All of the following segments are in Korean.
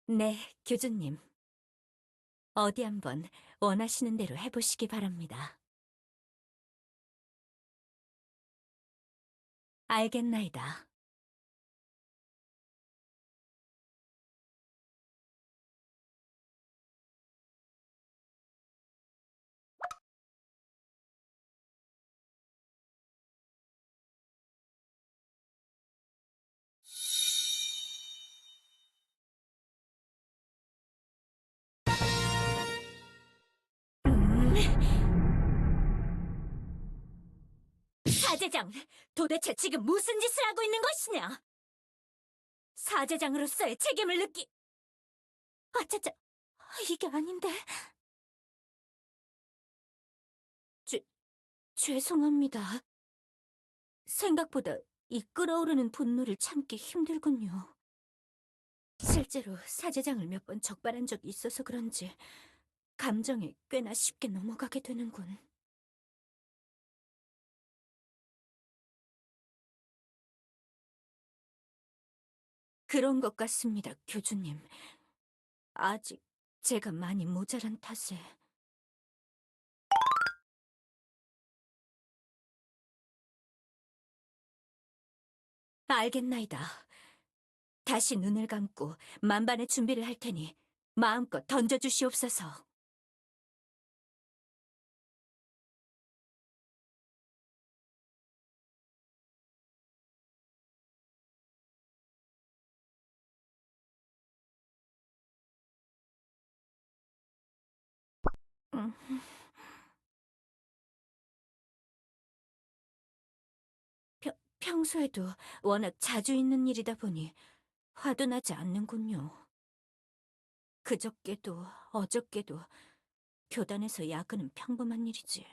네, 교주님. 어디 한번 원하시는 대로 해보시기 바랍니다. 알겠나이다. 사제장, 도대체 지금 무슨 짓을 하고 있는 것이냐? 사제장으로서의 책임을 아차차, 이게 아닌데. 죄, 죄송합니다. 생각보다 이 끓어오르는 분노를 참기 힘들군요. 실제로 사제장을 몇 번 적발한 적이 있어서 그런지 감정에 꽤나 쉽게 넘어가게 되는군. 그런 것 같습니다, 교주님. 아직 제가 많이 모자란 탓에. 알겠나이다. 다시 눈을 감고 만반의 준비를 할 테니 마음껏 던져주시옵소서. 음, 평소에도 워낙 자주 있는 일이다 보니 화도 나지 않는군요. 그저께도 어저께도 교단에서 야근은 평범한 일이지.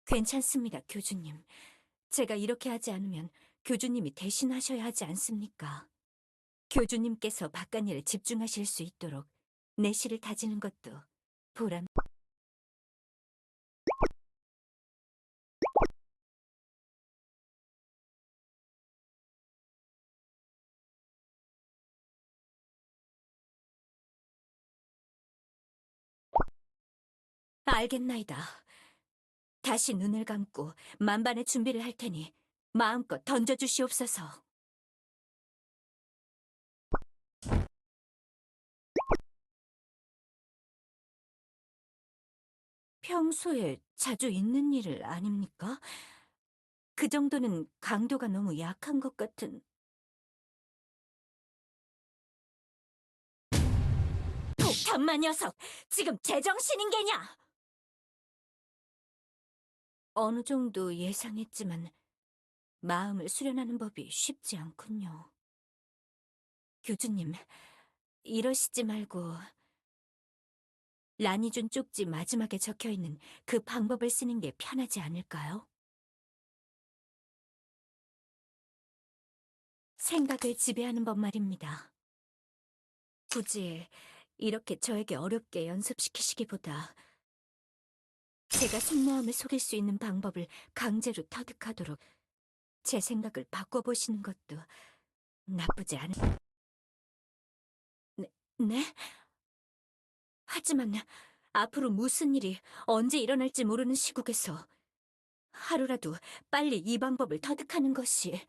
괜찮습니다, 교주님. 제가 이렇게 하지 않으면 교주님이 대신하셔야 하지 않습니까? 교주님께서 바깥일에 집중하실 수 있도록 내실을 다지는 것도 보람. 알겠나이다. 다시 눈을 감고 만반의 준비를 할 테니 마음껏 던져주시옵소서. 평소에 자주 있는 일 아닙니까? 그 정도는 강도가 너무 약한 것 같은. 폭탄마 녀석! 지금 제정신인 게냐? 어느 정도 예상했지만 마음을 수련하는 법이 쉽지 않군요. 교주님, 이러시지 말고 라니준 쪽지 마지막에 적혀있는 그 방법을 쓰는 게 편하지 않을까요? 생각을 지배하는 법 말입니다. 굳이 이렇게 저에게 어렵게 연습시키시기보다 제가 속마음을 속일 수 있는 방법을 강제로 터득하도록 제 생각을 바꿔보시는 것도 나쁘지 않은... 네? 네? 하지만 앞으로 무슨 일이 언제 일어날지 모르는 시국에서 하루라도 빨리 이 방법을 터득하는 것이...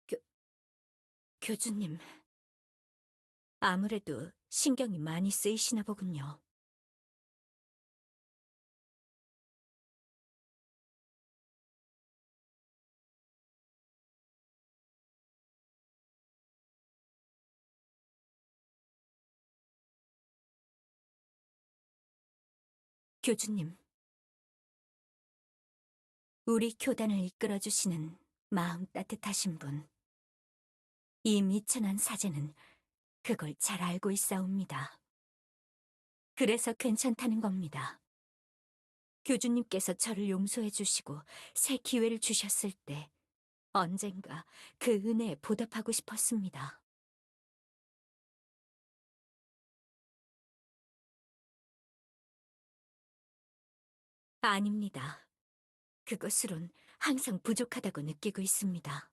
교, 교주님, 아무래도 신경이 많이 쓰이시나 보군요. 교주님, 우리 교단을 이끌어주시는 마음 따뜻하신 분, 이 미천한 사제는 그걸 잘 알고 있사옵니다. 그래서 괜찮다는 겁니다. 교주님께서 저를 용서해 주시고 새 기회를 주셨을 때 언젠가 그 은혜에 보답하고 싶었습니다. 아닙니다. 그것으론 항상 부족하다고 느끼고 있습니다.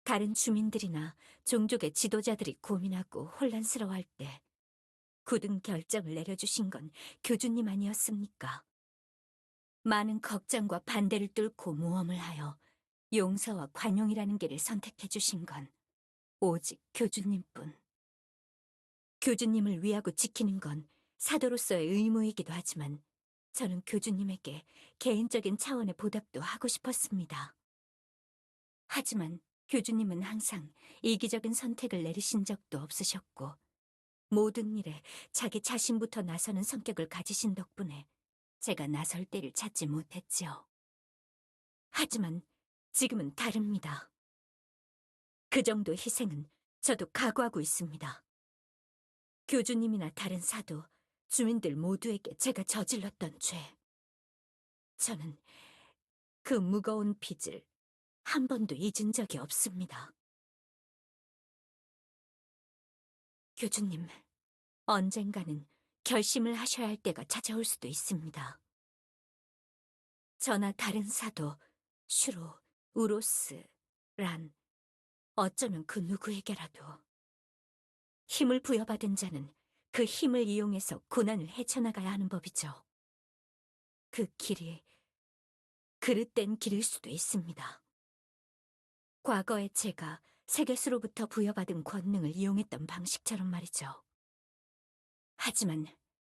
다른 주민들이나 종족의 지도자들이 고민하고 혼란스러워할 때 굳은 결정을 내려주신 건 교주님 아니었습니까? 많은 걱정과 반대를 뚫고 모험을 하여 용서와 관용이라는 길을 선택해 주신 건 오직 교주님뿐. 교주님을 위하고 지키는 건 사도로서의 의무이기도 하지만 저는 교주님에게 개인적인 차원의 보답도 하고 싶었습니다. 하지만 교주님은 항상 이기적인 선택을 내리신 적도 없으셨고 모든 일에 자기 자신부터 나서는 성격을 가지신 덕분에 제가 나설 때를 찾지 못했지요. 하지만 지금은 다릅니다. 그 정도 희생은 저도 각오하고 있습니다. 교주님이나 다른 사도, 주민들 모두에게 제가 저질렀던 죄. 저는 그 무거운 빚을 한 번도 잊은 적이 없습니다. 교주님, 언젠가는 결심을 하셔야 할 때가 찾아올 수도 있습니다. 저나 다른 사도, 슈로, 우로스, 란, 어쩌면 그 누구에게라도 힘을 부여받은 자는 그 힘을 이용해서 고난을 헤쳐나가야 하는 법이죠. 그 길이 그릇된 길일 수도 있습니다. 과거에 제가 세계수로부터 부여받은 권능을 이용했던 방식처럼 말이죠. 하지만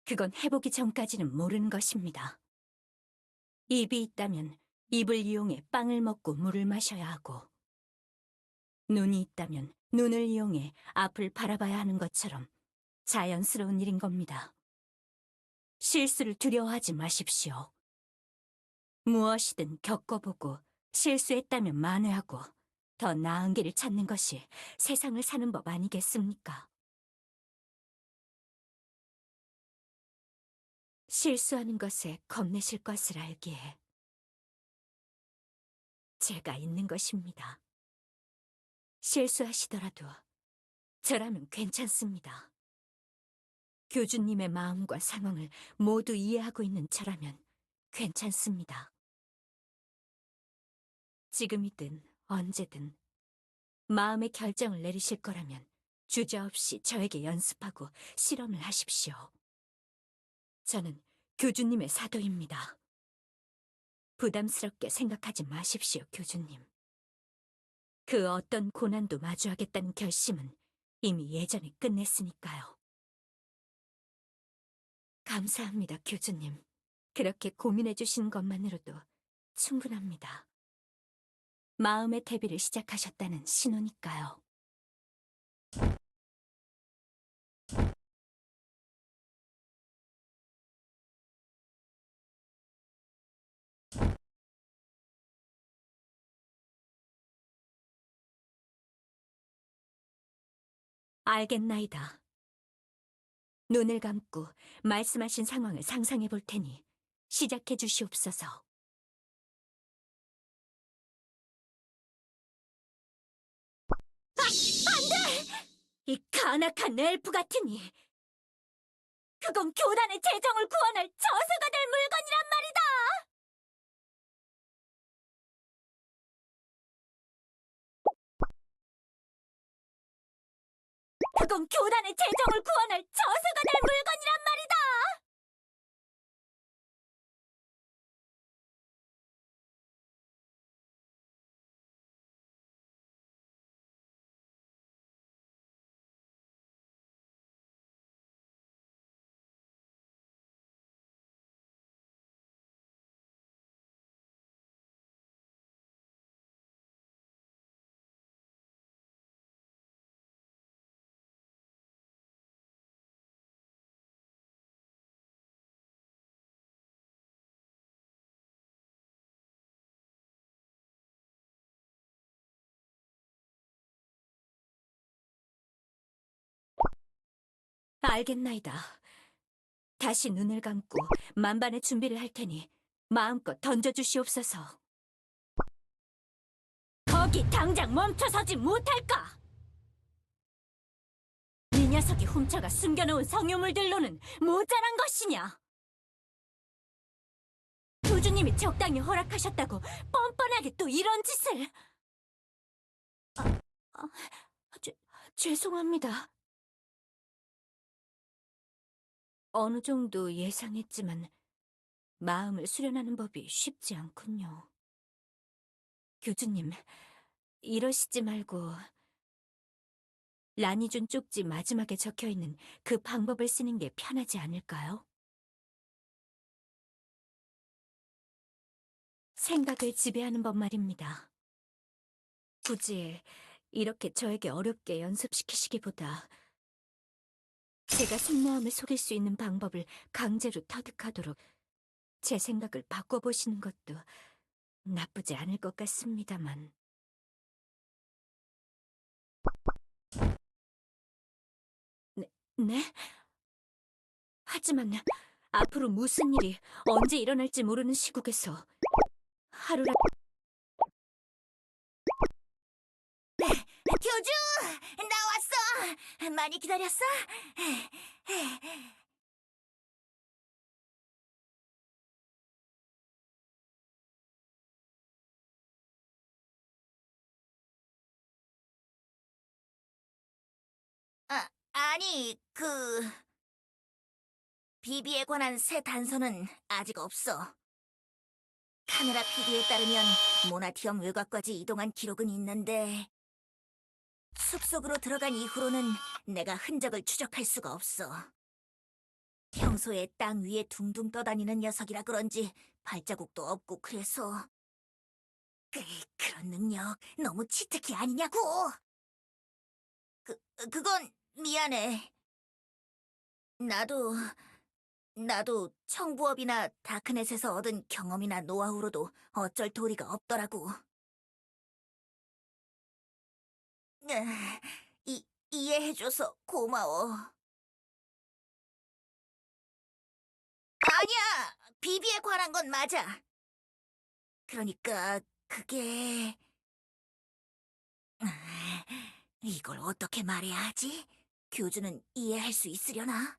그건 해보기 전까지는 모르는 것입니다. 입이 있다면 입을 이용해 빵을 먹고 물을 마셔야 하고, 눈이 있다면 눈을 이용해 앞을 바라봐야 하는 것처럼 자연스러운 일인 겁니다. 실수를 두려워하지 마십시오. 무엇이든 겪어보고 실수했다면 만회하고 더 나은 길을 찾는 것이 세상을 사는 법 아니겠습니까? 실수하는 것에 겁내실 것을 알기에 제가 있는 것입니다. 실수하시더라도 저라면 괜찮습니다. 교주님의 마음과 상황을 모두 이해하고 있는 저라면 괜찮습니다. 지금이든 언제든 마음의 결정을 내리실 거라면 주저없이 저에게 연습하고 실험을 하십시오. 저는 교주님의 사도입니다. 부담스럽게 생각하지 마십시오, 교주님. 그 어떤 고난도 마주하겠다는 결심은 이미 예전에 끝냈으니까요. 감사합니다, 교주님. 그렇게 고민해 주시는 것만으로도 충분합니다. 마음의 대비를 시작하셨다는 신호니까요. 알겠나이다. 눈을 감고 말씀하신 상황을 상상해 볼 테니 시작해 주시옵소서. 이 간악한 엘프 같으니 그건 교단의 재정을 구원할 저수가 될 물건이란 말이다! 그건 교단의 재정을 구원할 저수가 될 물건이란 말이다! 알겠나이다. 다시 눈을 감고 만반의 준비를 할 테니 마음껏 던져주시옵소서. 거기 당장 멈춰서지 못할까? 이 녀석이 훔쳐가 숨겨놓은 성유물들로는 모자란 것이냐? 교주님이 적당히 허락하셨다고 뻔뻔하게 또 이런 짓을... 아, 죄, 죄송합니다. 어느 정도 예상했지만 마음을 수련하는 법이 쉽지 않군요. 교주님, 이러시지 말고 라니준 쪽지 마지막에 적혀있는 그 방법을 쓰는 게 편하지 않을까요? 생각을 지배하는 법 말입니다. 굳이 이렇게 저에게 어렵게 연습시키시기보다 제가 속마음을 속일 수 있는 방법을 강제로 터득하도록 제 생각을 바꿔보시는 것도 나쁘지 않을 것 같습니다만. 네? 하지만 앞으로 무슨 일이 언제 일어날지 모르는 시국에서 하루라도... 교주! 나 왔어! 많이 기다렸어? 아니, 비비에 관한 새 단서는 아직 없어. 카메라 PD에 따르면 모나티엄 외곽까지 이동한 기록은 있는데 숲속으로 들어간 이후로는 내가 흔적을 추적할 수가 없어. 평소에 땅 위에 둥둥 떠다니는 녀석이라 그런지 발자국도 없고 그래서... 그런 능력 너무 치트키 아니냐고! 그, 그건 미안해. 나도, 나도 청부업이나 다크넷에서 얻은 경험이나 노하우로도 어쩔 도리가 없더라고. 이해해줘서 고마워. 아니야! 비비에 관한 건 맞아. 그러니까 그게... 이걸 어떻게 말해야 하지? 교주는 이해할 수 있으려나?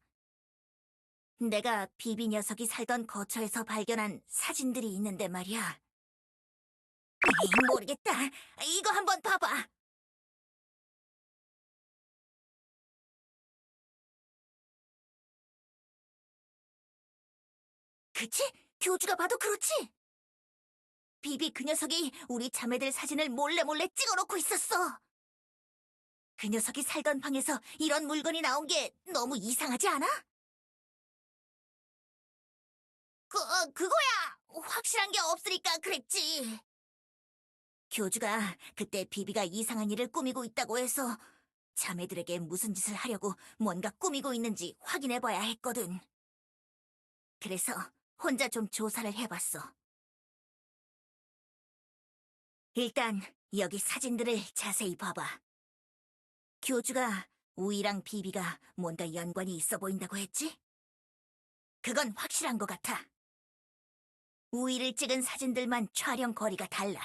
내가 비비 녀석이 살던 거처에서 발견한 사진들이 있는데 말이야. 모르겠다. 이거 한번 봐봐. 그치? 교주가 봐도 그렇지? 비비 그 녀석이 우리 자매들 사진을 몰래 찍어놓고 있었어. 그 녀석이 살던 방에서 이런 물건이 나온 게 너무 이상하지 않아? 그거야! 확실한 게 없으니까 그랬지. 교주가 그때 비비가 이상한 일을 꾸미고 있다고 해서 자매들에게 무슨 짓을 하려고 뭔가 꾸미고 있는지 확인해봐야 했거든. 그래서 혼자 좀 조사를 해봤어. 일단 여기 사진들을 자세히 봐봐. 교주가 우이랑 비비가 뭔가 연관이 있어 보인다고 했지? 그건 확실한 것 같아. 우이를 찍은 사진들만 촬영 거리가 달라.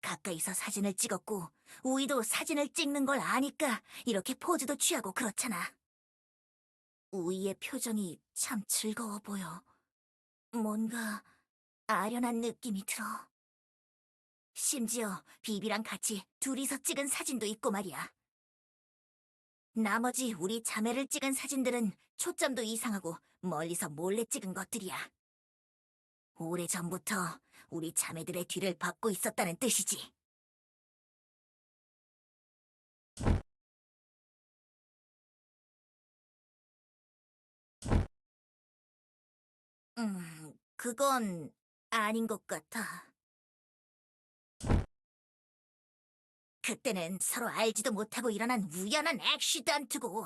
가까이서 사진을 찍었고 우이도 사진을 찍는 걸 아니까 이렇게 포즈도 취하고 그렇잖아. 우이의 표정이 참 즐거워 보여. 뭔가 아련한 느낌이 들어. 심지어 비비랑 같이 둘이서 찍은 사진도 있고 말이야. 나머지 우리 자매를 찍은 사진들은 초점도 이상하고 멀리서 몰래 찍은 것들이야. 오래전부터 우리 자매들의 뒤를 받고 있었다는 뜻이지. 그건 아닌 것 같아. 그때는 서로 알지도 못하고 일어난 우연한 액시던트고,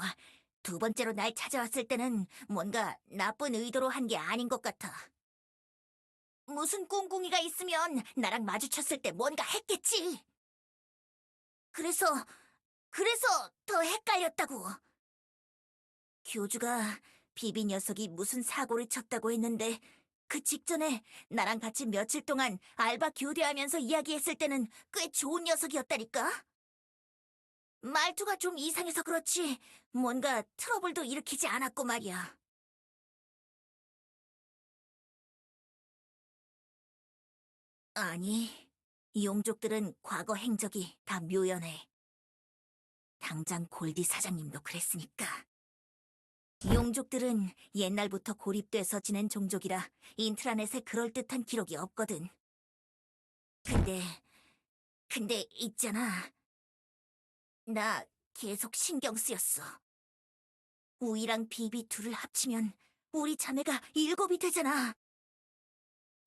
두 번째로 날 찾아왔을 때는 뭔가 나쁜 의도로 한 게 아닌 것 같아. 무슨 꿍꿍이가 있으면 나랑 마주쳤을 때 뭔가 했겠지. 그래서 더 헷갈렸다고. 교주가 비비 녀석이 무슨 사고를 쳤다고 했는데 그 직전에 나랑 같이 며칠 동안 알바 교대하면서 이야기했을 때는 꽤 좋은 녀석이었다니까? 말투가 좀 이상해서 그렇지 뭔가 트러블도 일으키지 않았고 말이야. 아니, 용족들은 과거 행적이 다 묘연해. 당장 골디 사장님도 그랬으니까. 용족들은 옛날부터 고립돼서 지낸 종족이라 인트라넷에 그럴듯한 기록이 없거든. 근데 있잖아. 나 계속 신경 쓰였어. 우이랑 비비 둘을 합치면 우리 자매가 7이 되잖아.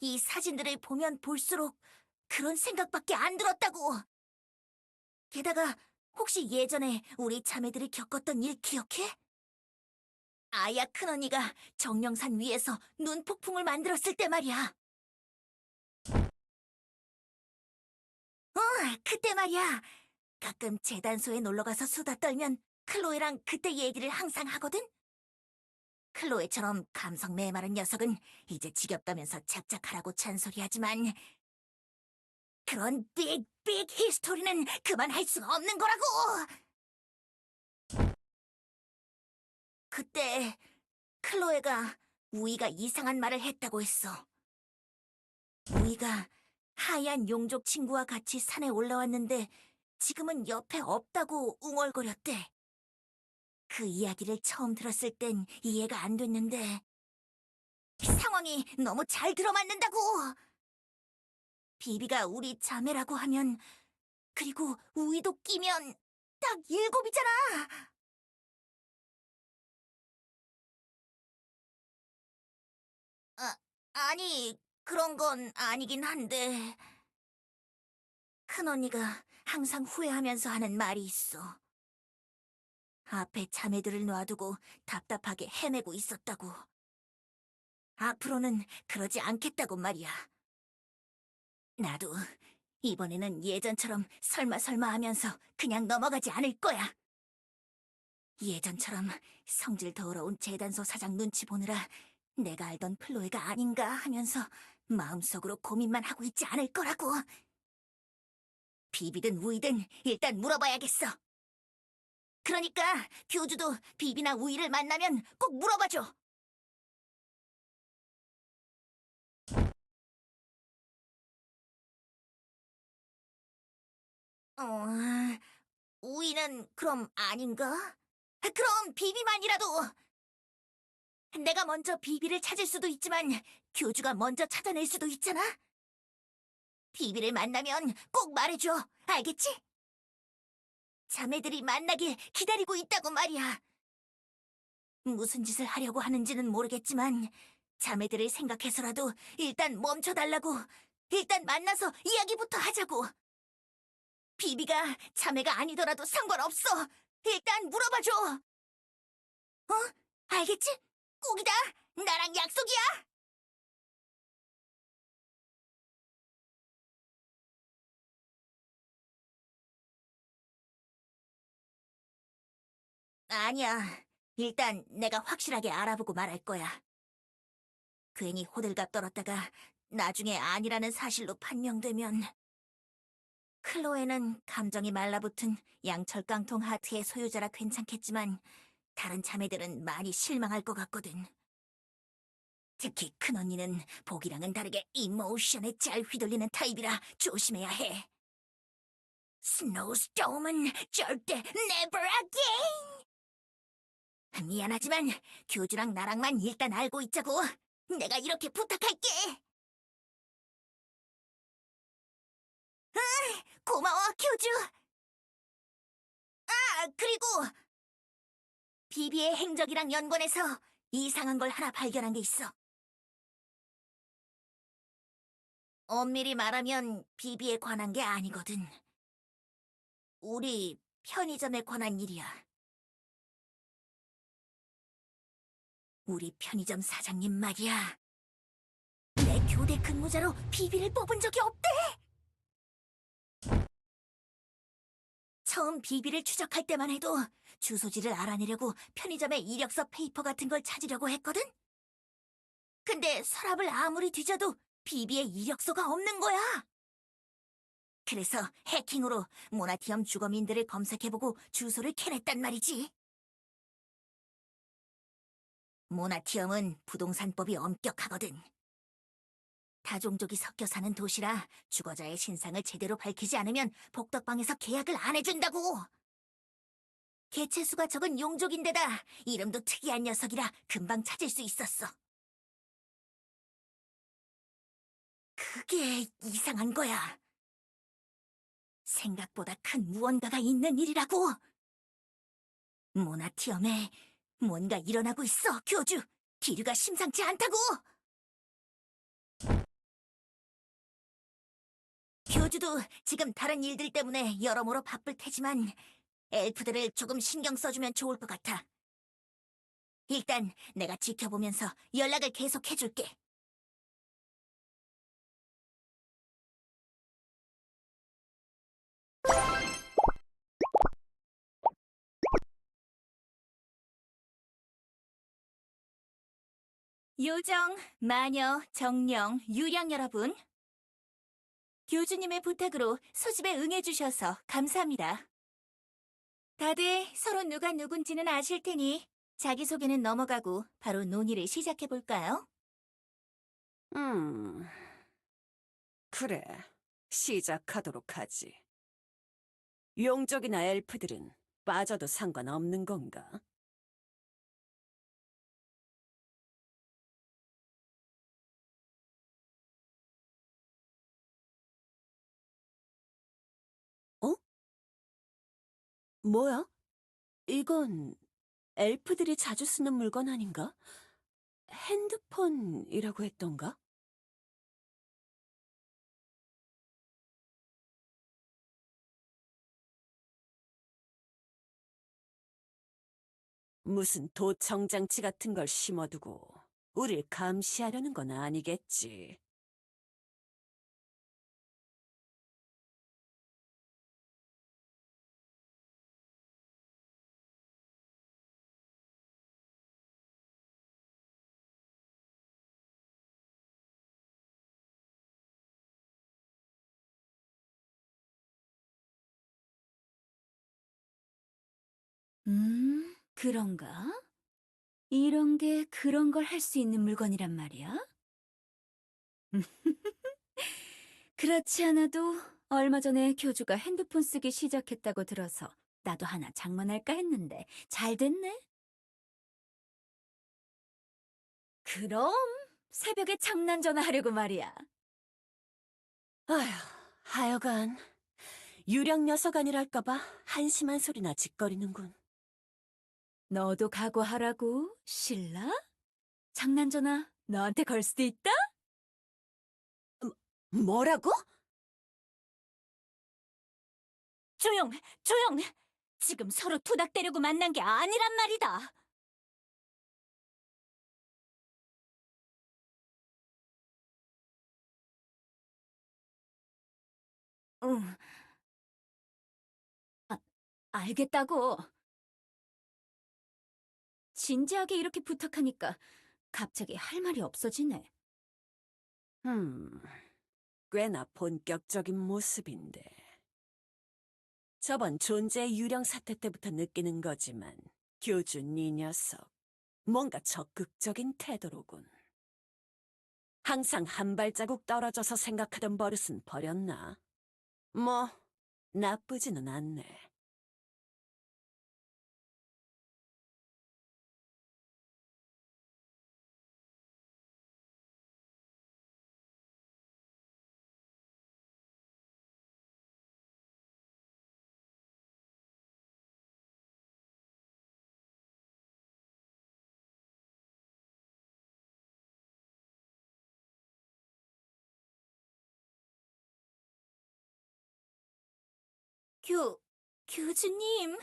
이 사진들을 보면 볼수록 그런 생각밖에 안 들었다고. 게다가 혹시 예전에 우리 자매들이 겪었던 일 기억해? 아야 큰언니가 정령산 위에서 눈폭풍을 만들었을 때 말이야. 그때 말이야. 가끔 재단소에 놀러가서 수다 떨면 클로에랑 그때 얘기를 항상 하거든? 클로에처럼 감성 메마른 녀석은 이제 지겹다면서 착착하라고 잔소리하지만 그런 빅 히스토리는 그만할 수가 없는 거라고! 그때 클로에가 우이가 이상한 말을 했다고 했어. 우이가 하얀 용족 친구와 같이 산에 올라왔는데 지금은 옆에 없다고 웅얼거렸대. 그 이야기를 처음 들었을 땐 이해가 안 됐는데 상황이 너무 잘 들어맞는다고! 비비가 우리 자매라고 하면 그리고 우이도 끼면 딱 7이잖아! 아니, 그런 건 아니긴 한데 큰언니가 항상 후회하면서 하는 말이 있어. 앞에 자매들을 놔두고 답답하게 헤매고 있었다고. 앞으로는 그러지 않겠다고 말이야. 나도 이번에는 예전처럼 설마 하면서 그냥 넘어가지 않을 거야. 예전처럼 성질 더러운 재단소 사장 눈치 보느라 내가 알던 플로에가 아닌가 하면서 마음속으로 고민만 하고 있지 않을 거라고. 비비든 우이든 일단 물어봐야겠어. 그러니까 교주도 비비나 우이를 만나면 꼭 물어봐줘. 우이는 그럼 아닌가? 그럼 비비만이라도! 내가 먼저 비비를 찾을 수도 있지만 교주가 먼저 찾아낼 수도 있잖아? 비비를 만나면 꼭 말해줘. 알겠지? 자매들이 만나길 기다리고 있다고 말이야. 무슨 짓을 하려고 하는지는 모르겠지만 자매들을 생각해서라도 일단 멈춰달라고. 일단 만나서 이야기부터 하자고. 비비가 자매가 아니더라도 상관없어. 일단 물어봐줘. 어? 알겠지? 꼭이다. 나랑 약속이야. 아니야. 일단 내가 확실하게 알아보고 말할 거야. 괜히 호들갑 떨었다가 나중에 아니라는 사실로 판명되면 클로에는 감정이 말라붙은 양철깡통 하트의 소유자라 괜찮겠지만 다른 자매들은 많이 실망할 것 같거든. 특히 큰언니는 보기랑은 다르게 이모션에 잘 휘둘리는 타입이라 조심해야 해. 스노우스톰은 절대 never again! 미안하지만 교주랑 나랑만 일단 알고 있자고. 내가 이렇게 부탁할게. 고마워, 교주. 그리고 비비의 행적이랑 연관해서 이상한 걸 하나 발견한 게 있어. 엄밀히 말하면 비비에 관한 게 아니거든. 우리 편의점에 관한 일이야. 우리 편의점 사장님 말이야. 내 교대 근무자로 비비를 뽑은 적이 없대. 처음 비비를 추적할 때만 해도 주소지를 알아내려고 편의점에 이력서 페이퍼 같은 걸 찾으려고 했거든? 근데 서랍을 아무리 뒤져도 비비의 이력서가 없는 거야. 그래서 해킹으로 모나티엄 주거민들을 검색해보고 주소를 캐냈단 말이지. 모나티엄은 부동산법이 엄격하거든. 다종족이 섞여 사는 도시라 주거자의 신상을 제대로 밝히지 않으면 복덕방에서 계약을 안 해준다고. 개체수가 적은 용족인데다 이름도 특이한 녀석이라 금방 찾을 수 있었어. 그게 이상한 거야. 생각보다 큰 무언가가 있는 일이라고. 모나티엄에 뭔가 일어나고 있어, 교주. 기류가 심상치 않다고. 교주도 지금 다른 일들 때문에 여러모로 바쁠 테지만 엘프들을 조금 신경 써주면 좋을 것 같아. 일단 내가 지켜보면서 연락을 계속해줄게. 요정, 마녀, 정령, 유령 여러분. 교주님의 부탁으로 소집에 응해주셔서 감사합니다. 다들 서로 누가 누군지는 아실 테니 자기소개는 넘어가고 바로 논의를 시작해볼까요? 그래. 시작하도록 하지. 용족이나 엘프들은 빠져도 상관없는 건가? 어? 뭐야? 이건 엘프들이 자주 쓰는 물건 아닌가? 핸드폰이라고 했던가? 무슨 도청장치 같은 걸 심어두고 우릴 감시하려는 건 아니겠지. 그런가? 이런 게 그런 걸 할 수 있는 물건이란 말이야? 그렇지 않아도 얼마 전에 교주가 핸드폰 쓰기 시작했다고 들어서 나도 하나 장만할까 했는데 잘 됐네. 그럼 새벽에 장난 전화하려고 말이야. 아휴, 하여간 유령 녀석 아니랄까봐 한심한 소리나 짓거리는군. 너도 각오하라고, 신라? 장난 전화 너한테 걸 수도 있다? 뭐라고? 조용, 조용! 지금 서로 투닥대려고 만난 게 아니란 말이다. 응. 알겠다고. 진지하게 이렇게 부탁하니까 갑자기 할 말이 없어지네. 꽤나 본격적인 모습인데. 저번 존재의 유령 사태 때부터 느끼는 거지만 교준 이 녀석 뭔가 적극적인 태도로군. 항상 한 발자국 떨어져서 생각하던 버릇은 버렸나? 뭐 나쁘지는 않네. 교주님.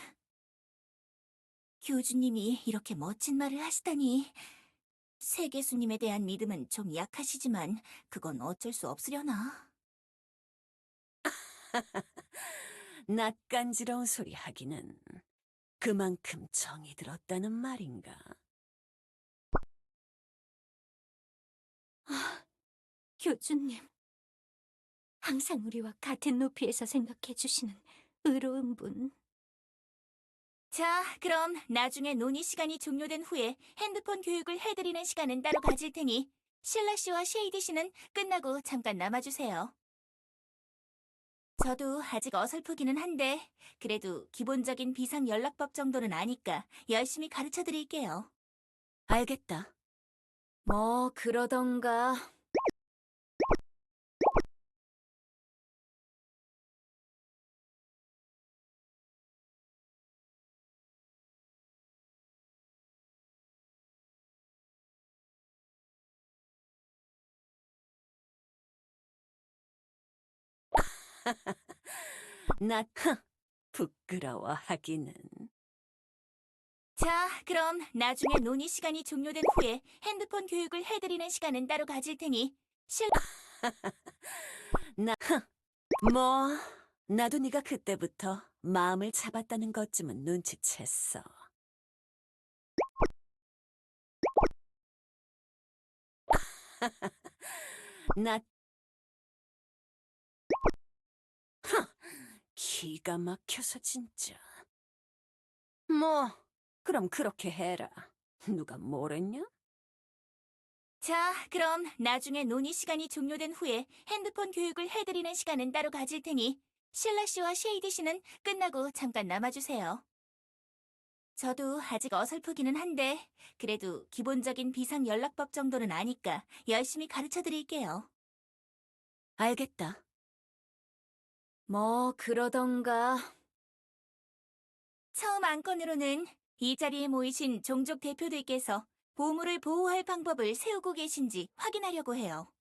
교주님이 이렇게 멋진 말을 하시다니. 세계수님에 대한 믿음은 좀 약하시지만 그건 어쩔 수 없으려나. 낯간지러운 소리 하기는 그만큼 정이 들었다는 말인가? 교주님. 항상 우리와 같은 높이에서 생각해 주시는 의로운 분. 자, 그럼 나중에 논의 시간이 종료된 후에 핸드폰 교육을 해드리는 시간은 따로 가질 테니 실라 씨와 쉐이디 씨는 끝나고 잠깐 남아주세요. 저도 아직 어설프기는 한데 그래도 기본적인 비상 연락법 정도는 아니까 열심히 가르쳐 드릴게요. 알겠다. 뭐 그러던가. 부끄러워하기는. 자, 그럼 나중에 논의 시간이 종료된 후에 핸드폰 교육을 해드리는 시간은 따로 가질 테니 뭐, 나도 네가 그때부터 마음을 잡았다는 것쯤은 눈치챘어. 나, 기가 막혀서 진짜. 뭐, 그럼 그렇게 해라. 누가 뭐랬냐? 자, 그럼 나중에 논의 시간이 종료된 후에 핸드폰 교육을 해드리는 시간은 따로 가질 테니 실라 씨와 쉐이디 씨는 끝나고 잠깐 남아주세요. 저도 아직 어설프기는 한데 그래도 기본적인 비상 연락법 정도는 아니까 열심히 가르쳐 드릴게요. 알겠다. 뭐 그러던가. 처음 안건으로는 이 자리에 모이신 종족 대표들께서 보물을 보호할 방법을 세우고 계신지 확인하려고 해요.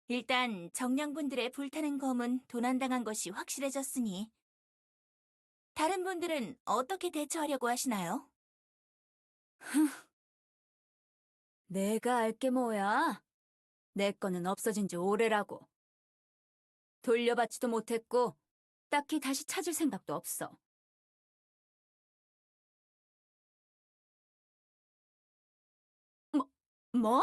일단 정령분들의 불타는 검은 도난당한 것이 확실해졌으니 다른 분들은 어떻게 대처하려고 하시나요? 내가 알게 뭐야? 내 거는 없어진 지 오래라고. 돌려받지도 못했고 딱히 다시 찾을 생각도 없어. 뭐?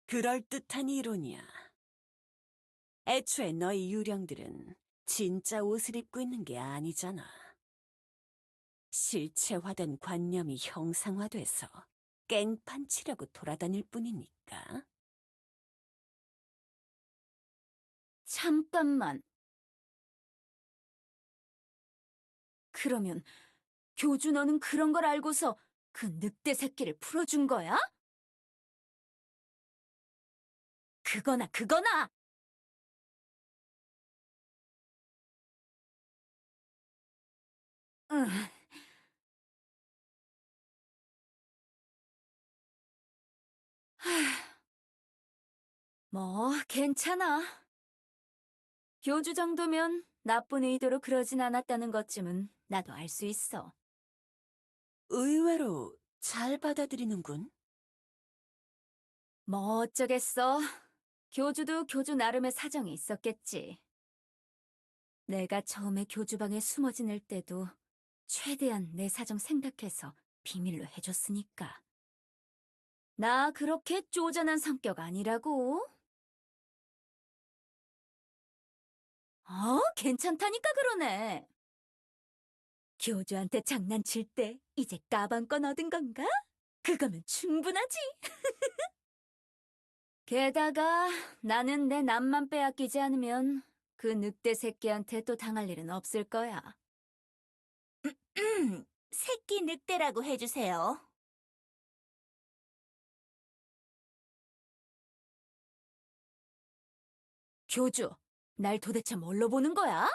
그럴듯한 이론이야. 애초에 너희 유령들은 진짜 옷을 입고 있는 게 아니잖아. 실체화된 관념이 형상화돼서 깽판 치려고 돌아다닐 뿐이니까. 잠깐만. 그러면 교주 너는 그런 걸 알고서 그 늑대 새끼를 풀어준 거야? 그거나 그거나! 응. 뭐 괜찮아. 교주 정도면 나쁜 의도로 그러진 않았다는 것쯤은 나도 알 수 있어. 의외로 잘 받아들이는군. 뭐 어쩌겠어. 교주도 교주 나름의 사정이 있었겠지. 내가 처음에 교주방에 숨어 지낼 때도 최대한 내 사정 생각해서 비밀로 해줬으니까. 나 그렇게 쪼잔한 성격 아니라고. 괜찮다니까 그러네. 교주한테 장난칠 때 이제 까방권 얻은 건가? 그거면 충분하지. 게다가 나는 내 남만 빼앗기지 않으면 그 늑대 새끼한테 또 당할 일은 없을 거야. 새끼 늑대라고 해주세요. 교주, 날 도대체 뭘로 보는 거야?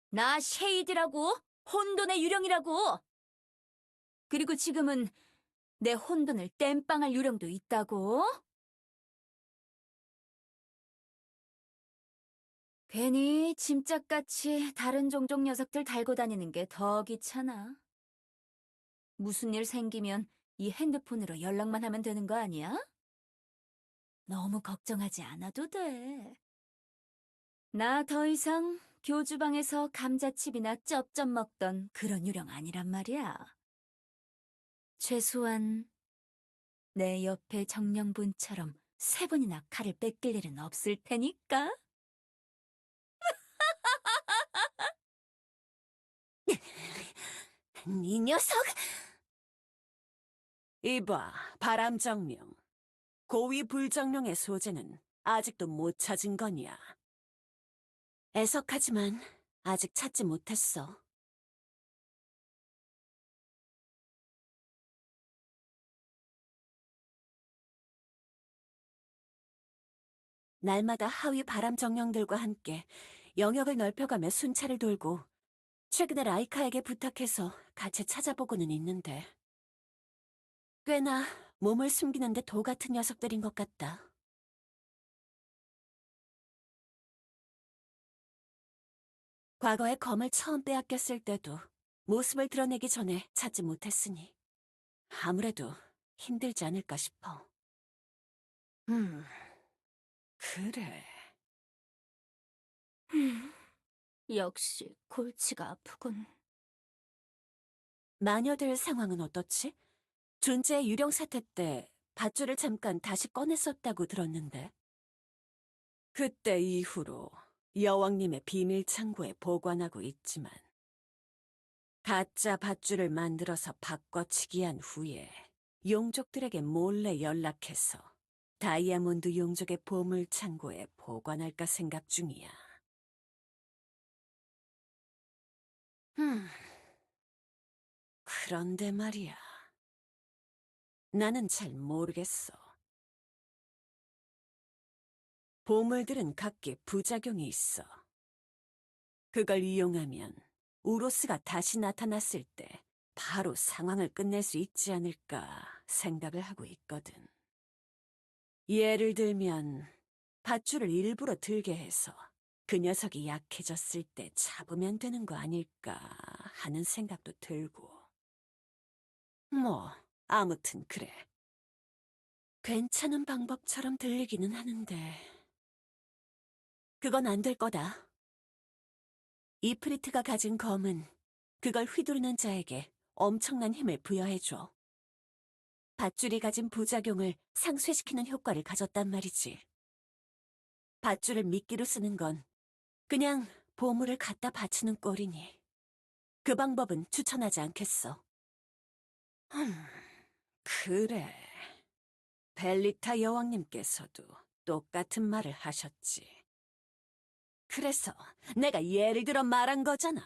나 쉐이드라고, 혼돈의 유령이라고. 그리고 지금은 내 혼돈을 땜빵할 유령도 있다고. 괜히 짐짝같이 다른 종족 녀석들 달고 다니는 게 더 귀찮아. 무슨 일 생기면 이 핸드폰으로 연락만 하면 되는 거 아니야? 너무 걱정하지 않아도 돼. 나 더 이상 교주방에서 감자칩이나 쩝쩝 먹던 그런 유령 아니란 말이야. 최소한 내 옆에 정령분처럼 3번이나 칼을 뺏길 일은 없을 테니까. 이 녀석! 이봐, 바람정령. 고위 불정령의 소재는 아직도 못 찾은 거냐? 애석하지만 아직 찾지 못했어. 날마다 하위 바람정령들과 함께 영역을 넓혀가며 순찰을 돌고 최근에 라이카에게 부탁해서 같이 찾아보고는 있는데 꽤나 몸을 숨기는데 도 같은 녀석들인 것 같다. 과거에 검을 처음 빼앗겼을 때도 모습을 드러내기 전에 찾지 못했으니 아무래도 힘들지 않을까 싶어. 그래. 역시 골치가 아프군. 마녀들 상황은 어떻지? 존재의 유령 사태 때 밧줄을 잠깐 다시 꺼냈었다고 들었는데. 그때 이후로 여왕님의 비밀 창고에 보관하고 있지만 가짜 밧줄을 만들어서 바꿔치기한 후에 용족들에게 몰래 연락해서 다이아몬드 용족의 보물 창고에 보관할까 생각 중이야. 그런데 말이야. 나는 잘 모르겠어. 보물들은 각기 부작용이 있어. 그걸 이용하면 우로스가 다시 나타났을 때 바로 상황을 끝낼 수 있지 않을까 생각을 하고 있거든. 예를 들면 밧줄을 일부러 들게 해서 그 녀석이 약해졌을 때 잡으면 되는 거 아닐까 하는 생각도 들고. 뭐 아무튼 그래. 괜찮은 방법처럼 들리기는 하는데 그건 안 될 거다. 이프리트가 가진 검은 그걸 휘두르는 자에게 엄청난 힘을 부여해줘. 밧줄이 가진 부작용을 상쇄시키는 효과를 가졌단 말이지. 밧줄을 미끼로 쓰는 건 그냥 보물을 갖다 바치는 꼴이니 그 방법은 추천하지 않겠어. 그래. 벨리타 여왕님께서도 똑같은 말을 하셨지. 그래서 내가 예를 들어 말한 거잖아.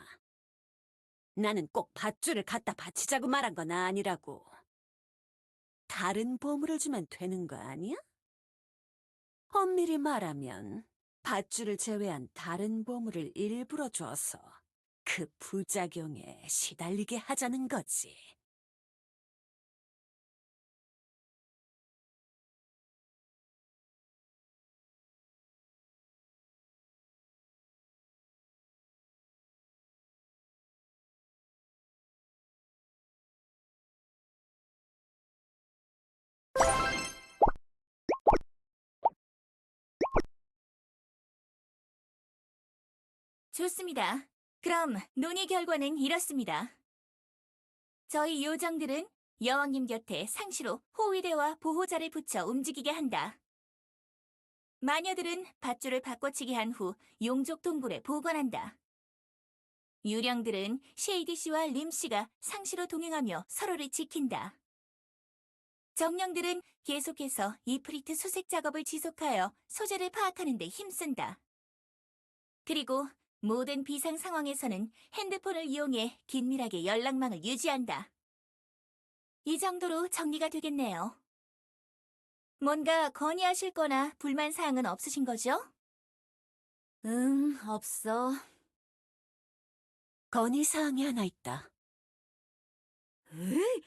나는 꼭 밧줄을 갖다 바치자고 말한 건 아니라고. 다른 보물을 주면 되는 거 아니야? 엄밀히 말하면 밧줄을 제외한 다른 보물을 일부러 줘서 그 부작용에 시달리게 하자는 거지. 좋습니다. 그럼 논의 결과는 이렇습니다. 저희 요정들은 여왕님 곁에 상시로 호위대와 보호자를 붙여 움직이게 한다. 마녀들은 밧줄을 바꿔치기 한 후 용족 동굴에 보관한다. 유령들은 쉐이디 씨와 림 씨가 상시로 동행하며 서로를 지킨다. 정령들은 계속해서 이프리트 수색 작업을 지속하여 소재를 파악하는 데 힘쓴다. 그리고 모든 비상 상황에서는 핸드폰을 이용해 긴밀하게 연락망을 유지한다. 이 정도로 정리가 되겠네요. 뭔가 건의하실 거나 불만 사항은 없으신 거죠? 없어. 건의사항이 하나 있다. 으이,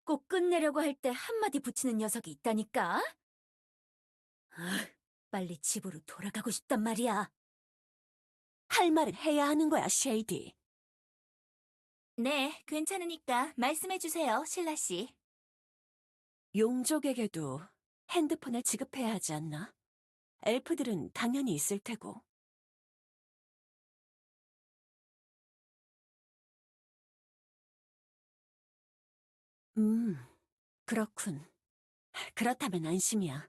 꼭 끝내려고 할 때 한마디 붙이는 녀석이 있다니까? 아, 빨리 집으로 돌아가고 싶단 말이야. 할 말은 해야 하는 거야, 쉐이디. 네, 괜찮으니까 말씀해주세요, 신라 씨. 용족에게도 핸드폰을 지급해야 하지 않나? 엘프들은 당연히 있을 테고. 그렇군. 그렇다면 안심이야.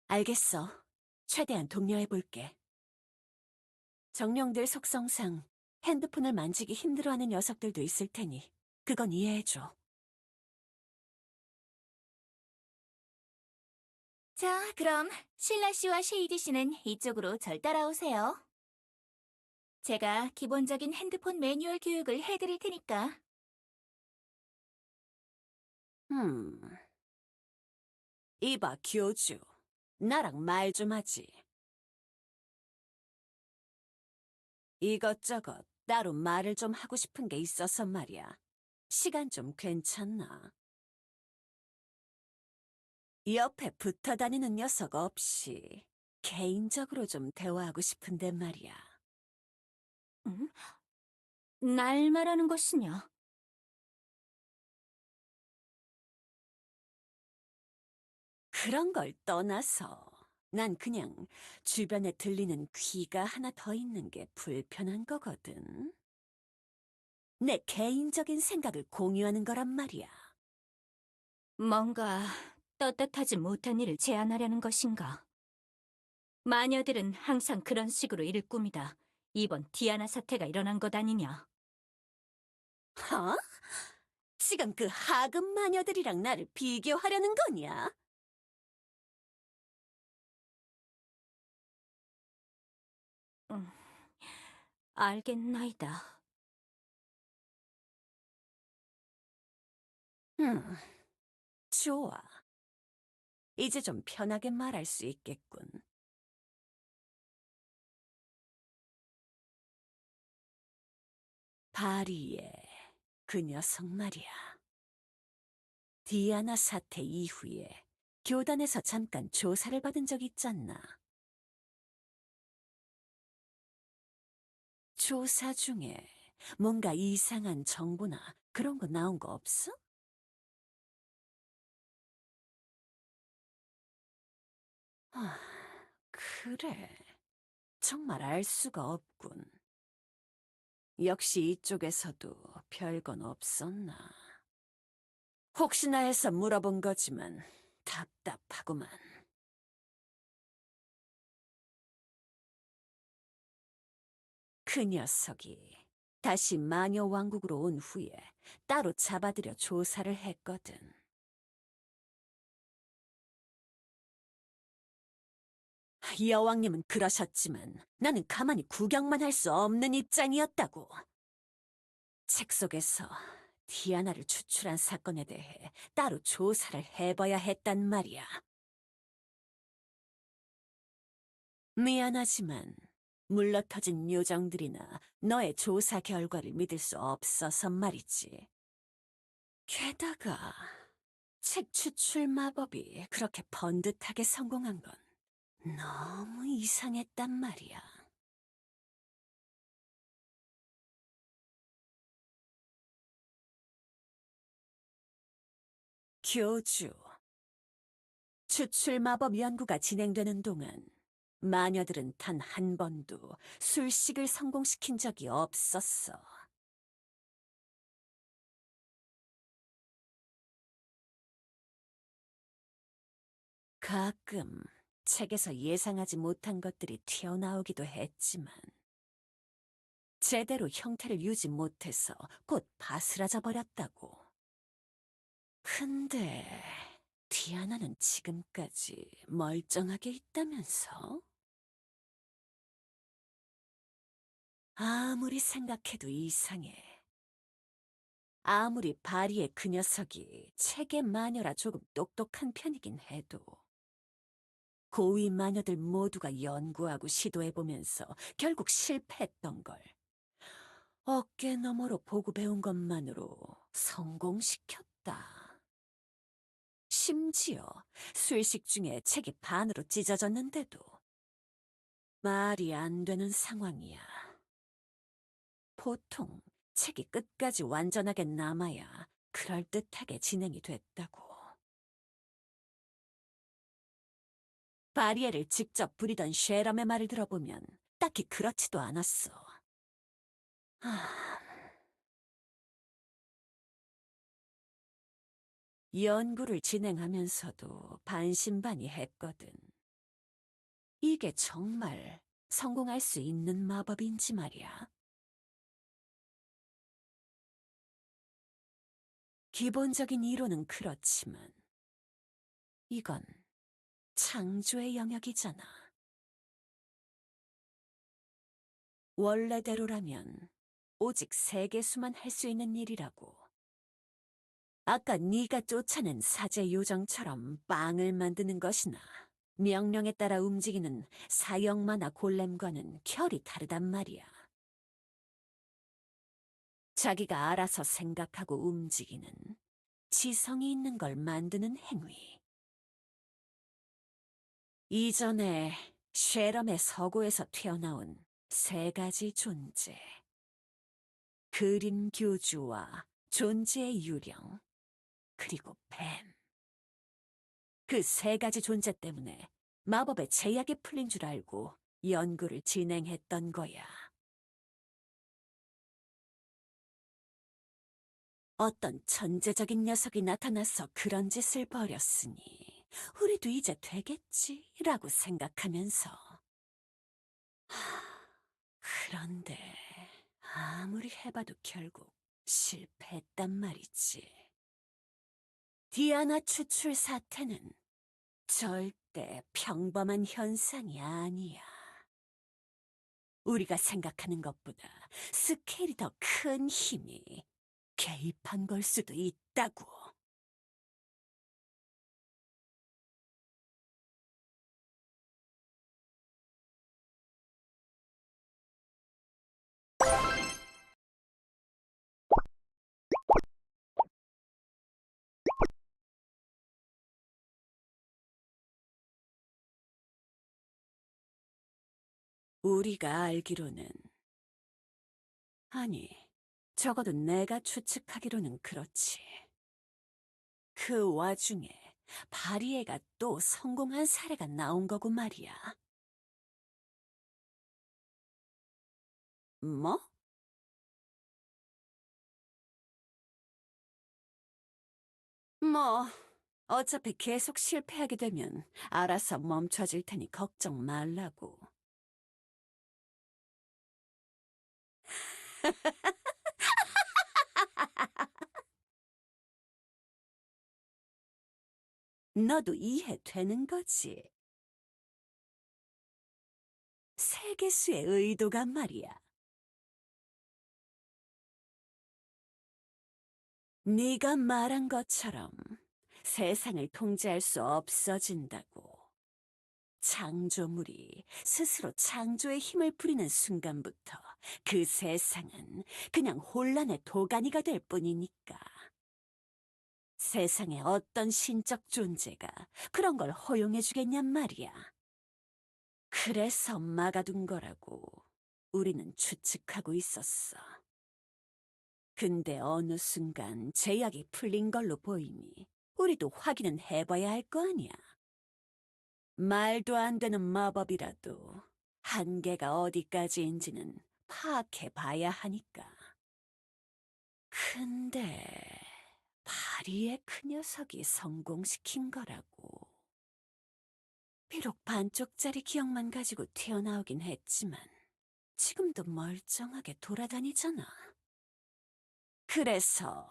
알겠어. 최대한 독려해볼게. 정령들 속성상 핸드폰을 만지기 힘들어하는 녀석들도 있을 테니 그건 이해해줘. 자, 그럼 실라 씨와 쉐이디 씨는 이쪽으로 절 따라오세요. 제가 기본적인 핸드폰 매뉴얼 교육을 해드릴 테니까. 이봐, 교주. 나랑 말 좀 하지. 이것저것 따로 말을 좀 하고 싶은 게 있어서 말이야. 시간 좀 괜찮나? 옆에 붙어 다니는 녀석 없이 개인적으로 좀 대화하고 싶은데 말이야. 응? 날 말하는 것이냐? 그런 걸 떠나서 난 그냥 주변에 들리는 귀가 하나 더 있는 게 불편한 거거든. 내 개인적인 생각을 공유하는 거란 말이야. 뭔가 떳떳하지 못한 일을 제안하려는 것인가? 마녀들은 항상 그런 식으로 일을 꾸미다 이번 디아나 사태가 일어난 것 아니냐? 어? 지금 그 하급 마녀들이랑 나를 비교하려는 거냐? 음, 알겠나이다. 음, 좋아. 이제 좀 편하게 말할 수 있겠군. 바리에 그 녀석 말이야. 디아나 사태 이후에 교단에서 잠깐 조사를 받은 적 있잖아. 조사 중에 뭔가 이상한 정보나 그런 거 나온 거 없어? 아, 그래. 정말 알 수가 없군. 역시 이쪽에서도 별건 없었나. 혹시나 해서 물어본 거지만 답답하구만. 그 녀석이 다시 마녀 왕국으로 온 후에 따로 잡아들여 조사를 했거든. 여왕님은 그러셨지만 나는 가만히 구경만 할 수 없는 입장이었다고. 책 속에서 디아나를 추출한 사건에 대해 따로 조사를 해봐야 했단 말이야. 미안하지만 물러터진 요정들이나 너의 조사 결과를 믿을 수 없어서 말이지. 게다가 책 추출 마법이 그렇게 번듯하게 성공한 건 너무 이상했단 말이야. 교주, 추출 마법 연구가 진행되는 동안 마녀들은 단 한 번도 술식을 성공시킨 적이 없었어. 가끔 책에서 예상하지 못한 것들이 튀어나오기도 했지만 제대로 형태를 유지 못해서 곧 바스라져 버렸다고. 근데 디아나는 지금까지 멀쩡하게 있다면서? 아무리 생각해도 이상해. 아무리 바리의 그 녀석이 책의 마녀라 조금 똑똑한 편이긴 해도 고위 마녀들 모두가 연구하고 시도해보면서 결국 실패했던 걸 어깨 너머로 보고 배운 것만으로 성공시켰다. 심지어 술식 중에 책이 반으로 찢어졌는데도 말이 안 되는 상황이야. 보통 책이 끝까지 완전하게 남아야 그럴듯하게 진행이 됐다고. 바리에를 직접 부리던 쉐럼의 말을 들어보면 딱히 그렇지도 않았어. 하... 연구를 진행하면서도 반신반의했거든. 이게 정말 성공할 수 있는 마법인지 말이야. 기본적인 이론은 그렇지만 이건 창조의 영역이잖아. 원래대로라면 오직 세계수만 할 수 있는 일이라고. 아까 네가 쫓아낸 사제 요정처럼 빵을 만드는 것이나 명령에 따라 움직이는 사형마나 골렘과는 결이 다르단 말이야. 자기가 알아서 생각하고 움직이는 지성이 있는 걸 만드는 행위. 이전에 쉐럼의 서고에서 튀어나온 세 가지 존재. 그림 교주와 존재의 유령, 그리고 뱀. 그 세 가지 존재 때문에 마법의 제약이 풀린 줄 알고 연구를 진행했던 거야. 어떤 천재적인 녀석이 나타나서 그런 짓을 벌였으니 우리도 이제 되겠지라고 생각하면서. 그런데 아무리 해봐도 결국 실패했단 말이지. 디아나 추출 사태는 절대 평범한 현상이 아니야. 우리가 생각하는 것보다 스케일이 더 큰 힘이 개입한 걸 수도 있다고. 우리가 알기로는, 아니, 적어도 내가 추측하기로는 그렇지. 그 와중에 바리에가 또 성공한 사례가 나온 거고 말이야. 뭐? 뭐, 어차피 계속 실패하게 되면 알아서 멈춰질 테니 걱정 말라고. 너도 이해되는 거지? 세계수의 의도가 말이야. 네가 말한 것처럼 세상을 통제할 수 없어진다고. 창조물이 스스로 창조의 힘을 부리는 순간부터 그 세상은 그냥 혼란의 도가니가 될 뿐이니까. 세상에 어떤 신적 존재가 그런 걸 허용해주겠냔 말이야. 그래서 막아둔 거라고 우리는 추측하고 있었어. 근데 어느 순간 제약이 풀린 걸로 보이니 우리도 확인은 해봐야 할 거 아니야. 말도 안 되는 마법이라도 한계가 어디까지인지는 파악해봐야 하니까. 근데 바리의 그 녀석이 성공시킨 거라고. 비록 반쪽짜리 기억만 가지고 튀어나오긴 했지만 지금도 멀쩡하게 돌아다니잖아. 그래서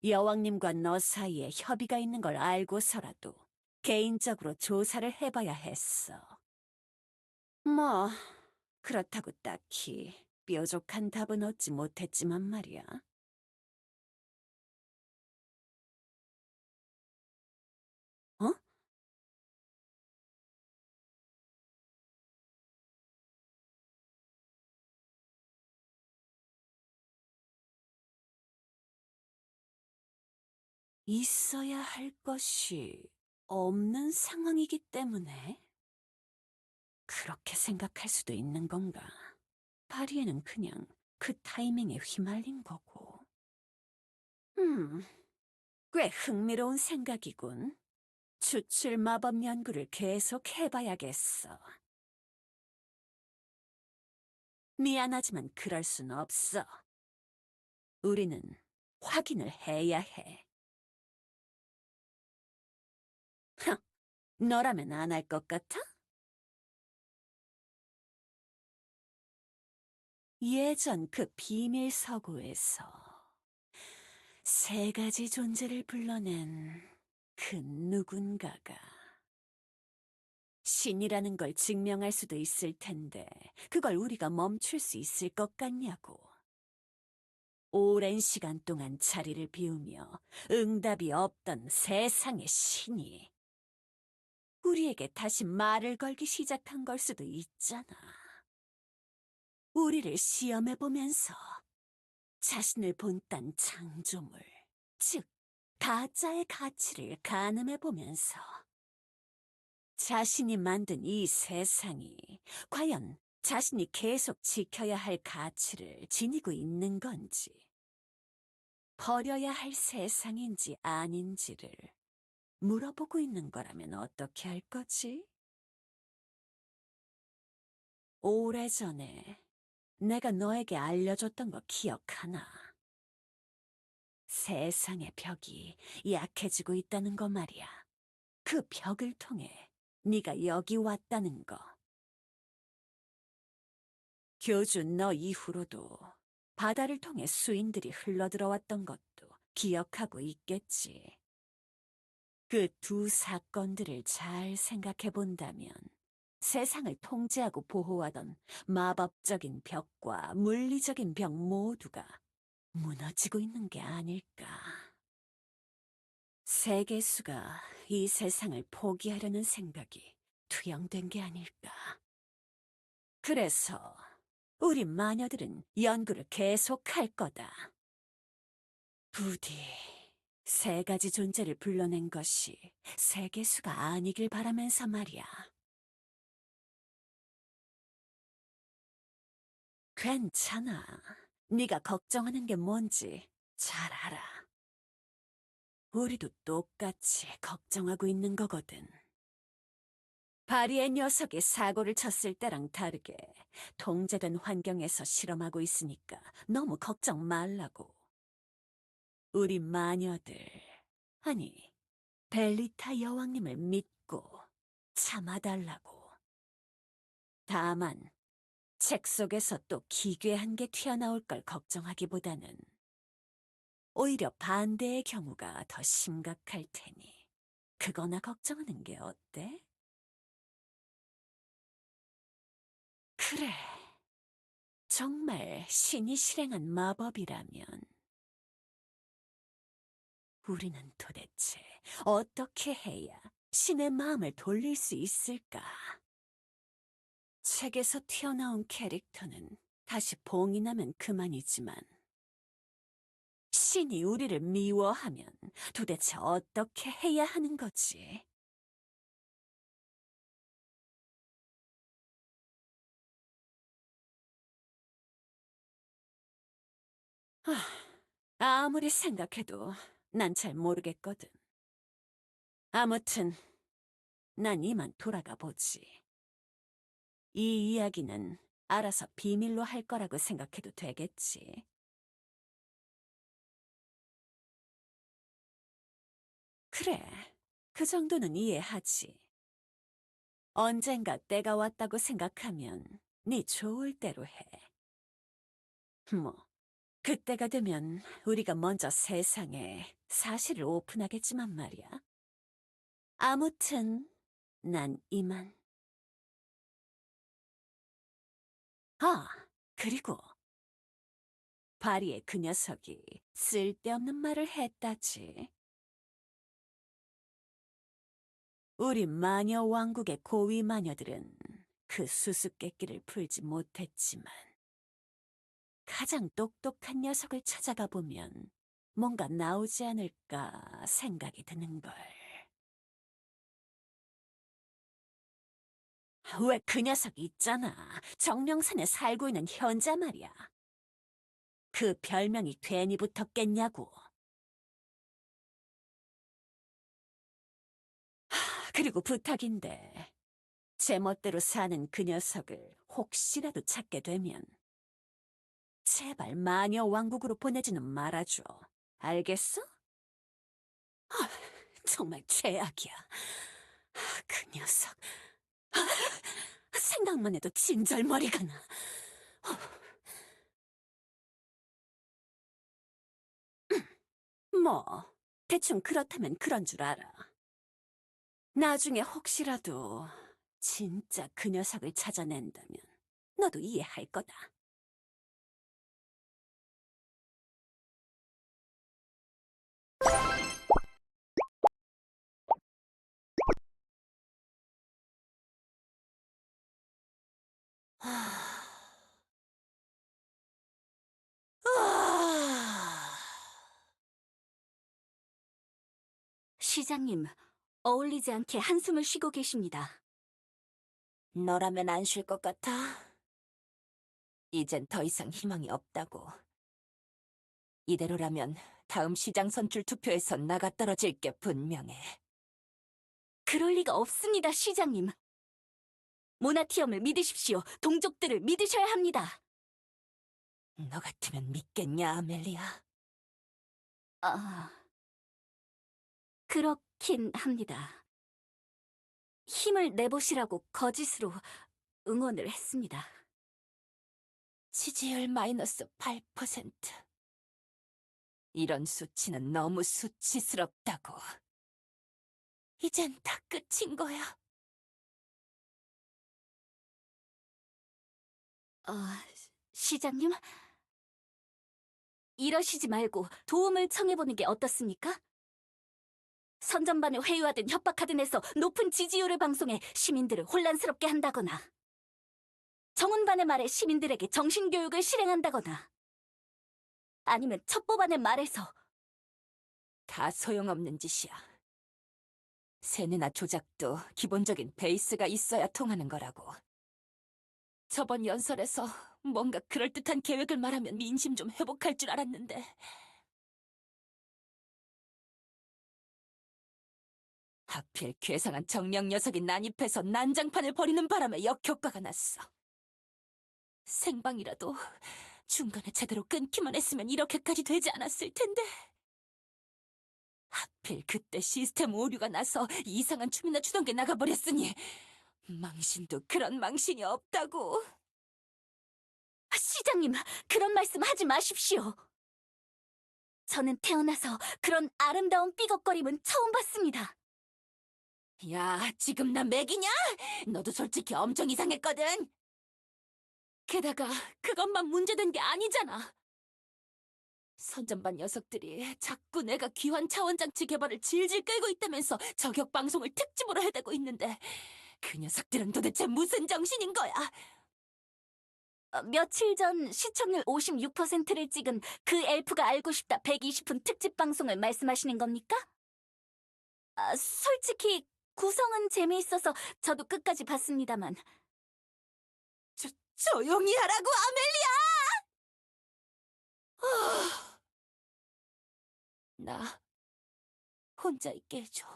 여왕님과 너 사이에 협의가 있는 걸 알고서라도 개인적으로 조사를 해봐야 했어. 뭐 그렇다고 딱히 뾰족한 답은 얻지 못했지만 말이야. 어? 있어야 할 것이 없는 상황이기 때문에 그렇게 생각할 수도 있는 건가? 바리에는 그냥 그 타이밍에 휘말린 거고. 꽤 흥미로운 생각이군. 추출 마법 연구를 계속 해봐야겠어. 미안하지만 그럴 순 없어. 우리는 확인을 해야 해. 흥, 너라면 안 할 것 같아? 예전 그 비밀 서고에서 세 가지 존재를 불러낸 그 누군가가 신이라는 걸 증명할 수도 있을 텐데 그걸 우리가 멈출 수 있을 것 같냐고. 오랜 시간 동안 자리를 비우며 응답이 없던 세상의 신이 우리에게 다시 말을 걸기 시작한 걸 수도 있잖아. 우리를 시험해보면서 자신을 본딴 창조물, 즉 가짜의 가치를 가늠해보면서 자신이 만든 이 세상이 과연 자신이 계속 지켜야 할 가치를 지니고 있는 건지, 버려야 할 세상인지 아닌지를 물어보고 있는 거라면 어떻게 할 거지? 오래전에 내가 너에게 알려줬던 거 기억하나? 세상의 벽이 약해지고 있다는 거 말이야. 그 벽을 통해 네가 여기 왔다는 거. 교주 너 이후로도 바다를 통해 수인들이 흘러들어왔던 것도 기억하고 있겠지. 그 두 사건들을 잘 생각해 본다면 세상을 통제하고 보호하던 마법적인 벽과 물리적인 벽 모두가 무너지고 있는 게 아닐까. 세계수가 이 세상을 포기하려는 생각이 투영된 게 아닐까. 그래서 우리 마녀들은 연구를 계속할 거다. 부디 세 가지 존재를 불러낸 것이 세계수가 아니길 바라면서 말이야. 괜찮아. 네가 걱정하는 게 뭔지 잘 알아. 우리도 똑같이 걱정하고 있는 거거든. 바리의 녀석이 사고를 쳤을 때랑 다르게 통제된 환경에서 실험하고 있으니까 너무 걱정 말라고. 우리 마녀들, 아니, 벨리타 여왕님을 믿고 참아달라고. 다만 책 속에서 또 기괴한 게 튀어나올 걸 걱정하기보다는 오히려 반대의 경우가 더 심각할 테니 그거나 걱정하는 게 어때? 그래, 정말 신이 실행한 마법이라면 우리는 도대체 어떻게 해야 신의 마음을 돌릴 수 있을까? 책에서 튀어나온 캐릭터는 다시 봉이 나면 그만이지만 신이 우리를 미워하면 도대체 어떻게 해야 하는 거지? 아무리 생각해도 난 잘 모르겠거든. 아무튼 난 이만 돌아가 보지. 이 이야기는 알아서 비밀로 할 거라고 생각해도 되겠지. 그래, 그 정도는 이해하지. 언젠가 때가 왔다고 생각하면 네 좋을 대로 해. 뭐, 그때가 되면 우리가 먼저 세상에 사실을 오픈하겠지만 말이야. 아무튼 난 이만. 아, 그리고 바리의 그 녀석이 쓸데없는 말을 했다지. 우리 마녀 왕국의 고위 마녀들은 그 수수께끼를 풀지 못했지만 가장 똑똑한 녀석을 찾아가 보면 뭔가 나오지 않을까 생각이 드는걸. 왜 그 녀석 있잖아. 정령산에 살고 있는 현자 말이야. 그 별명이 괜히 붙었겠냐고. 그리고 부탁인데 제멋대로 사는 그 녀석을 혹시라도 찾게 되면 제발 마녀 왕국으로 보내지는 말아줘. 알겠어? 정말 최악이야. 그 녀석. 생각만 해도 진절머리가 나. 뭐, 대충 그렇다면 그런 줄 알아. 나중에 혹시라도 진짜 그 녀석을 찾아낸다면 너도 이해할 거다. 시장님, 어울리지 않게 한숨을 쉬고 계십니다. 너라면 안 쉴 것 같아? 이젠 더 이상 희망이 없다고. 이대로라면 다음 시장 선출 투표에선 나가 떨어질 게 분명해. 그럴 리가 없습니다, 시장님. 모나티엄을 믿으십시오. 동족들을 믿으셔야 합니다. 너 같으면 믿겠냐, 아멜리아? 그렇긴 합니다. 힘을 내보시라고 거짓으로 응원을 했습니다. 지지율 마이너스 8%. 이런 수치는 너무 수치스럽다고. 이젠 다 끝인 거야. 시장님? 이러시지 말고 도움을 청해보는 게 어떻습니까? 선전반을 회유하든 협박하든 해서 높은 지지율을 방송해 시민들을 혼란스럽게 한다거나 정운반의 말에 시민들에게 정신교육을 실행한다거나 아니면 첩보반의 말에서 다 소용없는 짓이야. 세뇌나 조작도 기본적인 베이스가 있어야 통하는 거라고. 저번 연설에서 뭔가 그럴듯한 계획을 말하면 민심 좀 회복할 줄 알았는데. 하필 괴상한 정령 녀석이 난입해서 난장판을 벌이는 바람에 역효과가 났어. 생방이라도 중간에 제대로 끊기만 했으면 이렇게까지 되지 않았을 텐데. 하필 그때 시스템 오류가 나서 이상한 춤이나 추던 게 나가버렸으니 망신도 그런 망신이 없다고. 시장님, 그런 말씀 하지 마십시오. 저는 태어나서 그런 아름다운 삐걱거림은 처음 봤습니다. 야, 지금 나 맥이냐? 너도 솔직히 엄청 이상했거든. 게다가 그것만 문제된 게 아니잖아. 선전반 녀석들이 자꾸 내가 귀환 차원장치 개발을 질질 끌고 있다면서 저격 방송을 특집으로 해대고 있는데 그 녀석들은 도대체 무슨 정신인 거야? 며칠 전 시청률 56%를 찍은 그 엘프가 알고 싶다 120분 특집 방송을 말씀하시는 겁니까? 솔직히 구성은 재미있어서 저도 끝까지 봤습니다만 조용히 하라고, 아멜리아! 나 혼자 있게 해줘.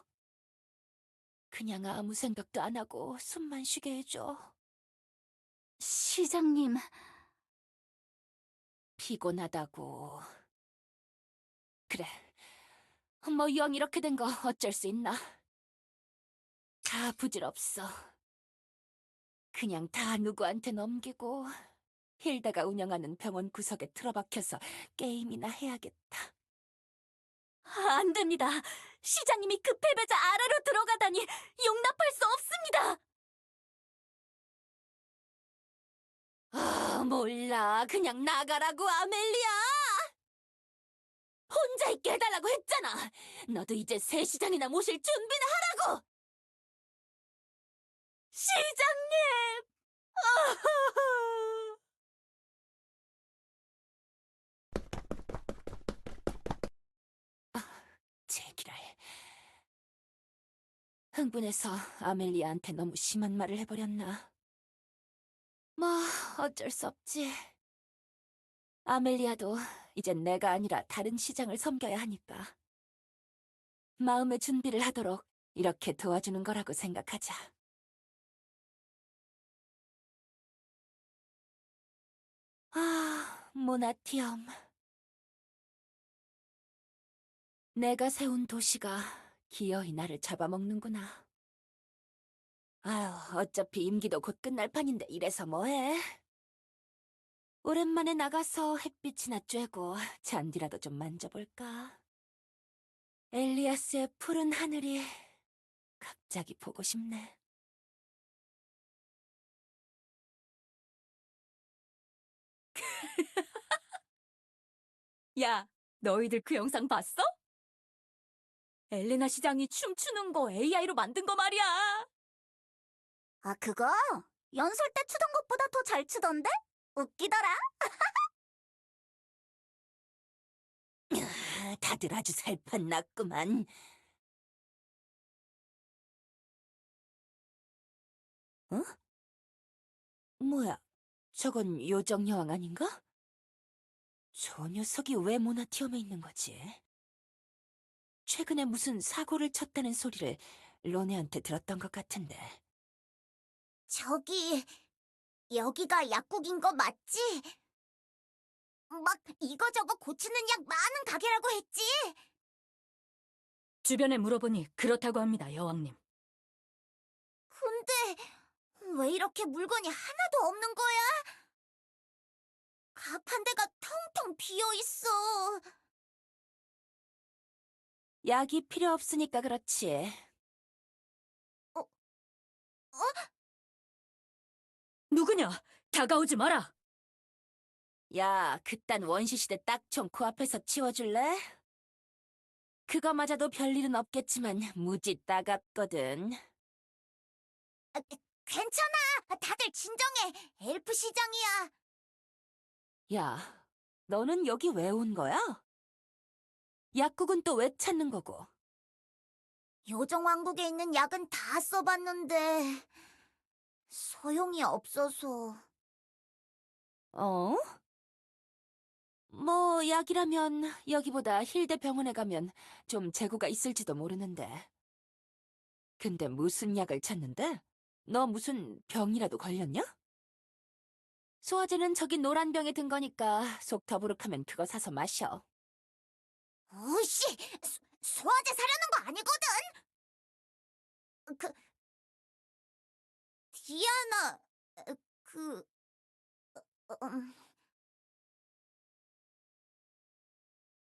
그냥 아무 생각도 안 하고 숨만 쉬게 해줘. 시장님, 피곤하다고. 그래, 뭐 영 이렇게 된 거 어쩔 수 있나? 다 부질없어. 그냥 다 누구한테 넘기고 힐다가 운영하는 병원 구석에 틀어박혀서 게임이나 해야겠다. 안 됩니다. 시장님이 그 패배자 아래로 들어가다니 용납할 수 없습니다. 몰라. 그냥 나가라고, 아멜리아! 혼자 있게 해달라고 했잖아. 너도 이제 새 시장이나 모실 준비나 하라고! 시장님! 제기랄. 흥분해서 아멜리아한테 너무 심한 말을 해버렸나? 뭐 어쩔 수 없지. 아멜리아도 이젠 내가 아니라 다른 시장을 섬겨야 하니까. 마음의 준비를 하도록 이렇게 도와주는 거라고 생각하자. 모나티엄. 내가 세운 도시가 기어이 나를 잡아먹는구나. 아휴, 어차피 임기도 곧 끝날 판인데 이래서 뭐해? 오랜만에 나가서 햇빛이나 쬐고 잔디라도 좀 만져볼까? 엘리아스의 푸른 하늘이 갑자기 보고 싶네. 야, 너희들 그 영상 봤어? 엘레나 시장이 춤추는 거 AI로 만든 거 말이야. 아, 그거? 연설 때 추던 것보다 더 잘 추던데? 웃기더라. 다들 아주 살판났구만. 어? 뭐야, 저건 요정 여왕 아닌가? 저 녀석이 왜 모나티엄에 있는 거지? 최근에 무슨 사고를 쳤다는 소리를 로네한테 들었던 것 같은데. 저기, 여기가 약국인 거 맞지? 막 이거저거 고치는 약 많은 가게라고 했지? 주변에 물어보니 그렇다고 합니다, 여왕님. 근데 왜 이렇게 물건이 하나도 없는 거야? 가판대가 텅텅 비어 있어. 약이 필요 없으니까 그렇지. 누구냐? 다가오지 마라. 야, 그딴 원시시대 딱총 코앞에서 치워줄래? 그거 맞아도 별일은 없겠지만 무지 따갑거든. 괜찮아. 다들 진정해. 엘프 시장이야. 야, 너는 여기 왜 온 거야? 약국은 또 왜 찾는 거고? 요정왕국에 있는 약은 다 써봤는데 소용이 없어서. 어? 뭐, 약이라면 여기보다 힐대 병원에 가면 좀 재고가 있을지도 모르는데. 근데 무슨 약을 찾는데? 너 무슨 병이라도 걸렸냐? 소화제는 저기 노란 병에 든 거니까 속 더부룩하면 그거 사서 마셔. 우씨, 소화제 사려는 거 아니거든. 그 디아나, 그 음,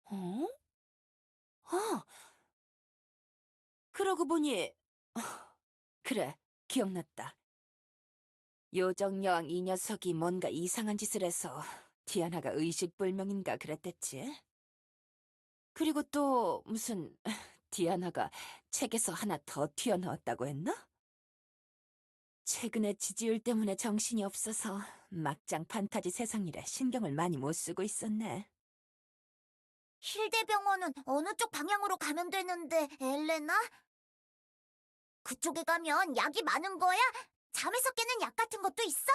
어? 아, 그러고 보니 그래, 기억났다. 요정여왕 이 녀석이 뭔가 이상한 짓을 해서 디아나가 의식불명인가 그랬댔지. 그리고 또 무슨 디아나가 책에서 하나 더 튀어넣었다고 했나? 최근에 지지율 때문에 정신이 없어서 막장 판타지 세상일에 신경을 많이 못 쓰고 있었네. 힐대병원은 어느 쪽 방향으로 가면 되는데, 엘레나? 그쪽에 가면 약이 많은 거야? 잠에서 깨는 약 같은 것도 있어?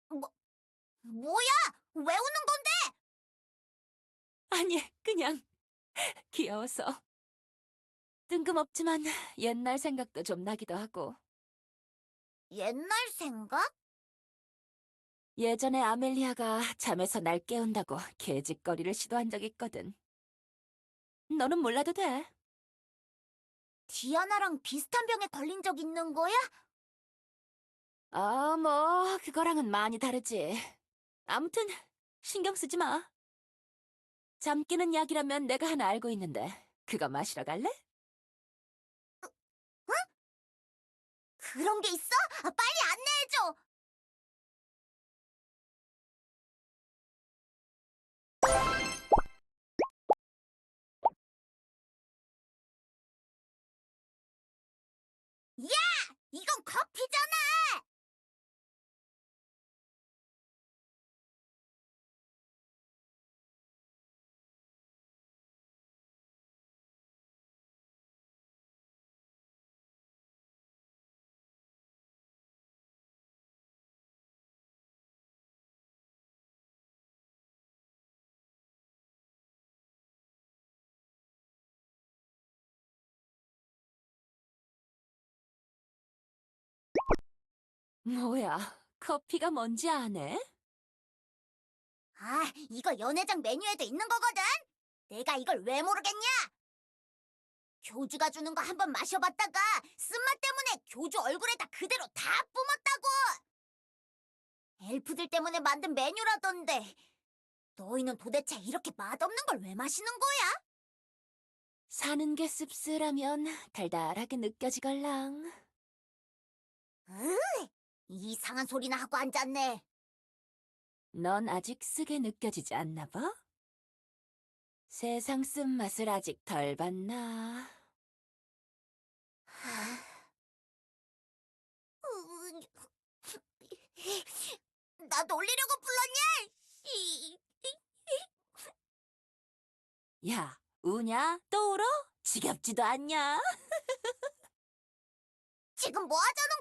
뭐, 뭐야? 왜 우는 건데? 아니, 그냥 귀여워서. 뜬금없지만 옛날 생각도 좀 나기도 하고. 옛날 생각? 예전에 아멜리아가 잠에서 날 깨운다고 개짓거리를 시도한 적 있거든. 너는 몰라도 돼. 디아나랑 비슷한 병에 걸린 적 있는 거야? 아, 뭐, 그거랑은 많이 다르지. 아무튼, 신경 쓰지 마. 잠 깨는 약이라면 내가 하나 알고 있는데, 그거 마시러 갈래? 그런 게 있어? 빨리 안내해줘! 야! 이건 커피잖아! 뭐야, 커피가 뭔지 아네? 이거 연회장 메뉴에도 있는 거거든? 내가 이걸 왜 모르겠냐? 교주가 주는 거 한번 마셔봤다가 쓴맛 때문에 교주 얼굴에다 그대로 다 뿜었다고! 엘프들 때문에 만든 메뉴라던데. 너희는 도대체 이렇게 맛없는 걸 왜 마시는 거야? 사는 게 씁쓸하면 달달하게 느껴지걸랑. 이상한 소리나 하고 앉았네. 넌 아직 쓰게 느껴지지 않나 봐? 세상 쓴맛을 아직 덜 봤나? 나 놀리려고 불렀냐? 씨. 야, 우냐? 또 울어? 지겹지도 않냐? 지금 뭐 하자는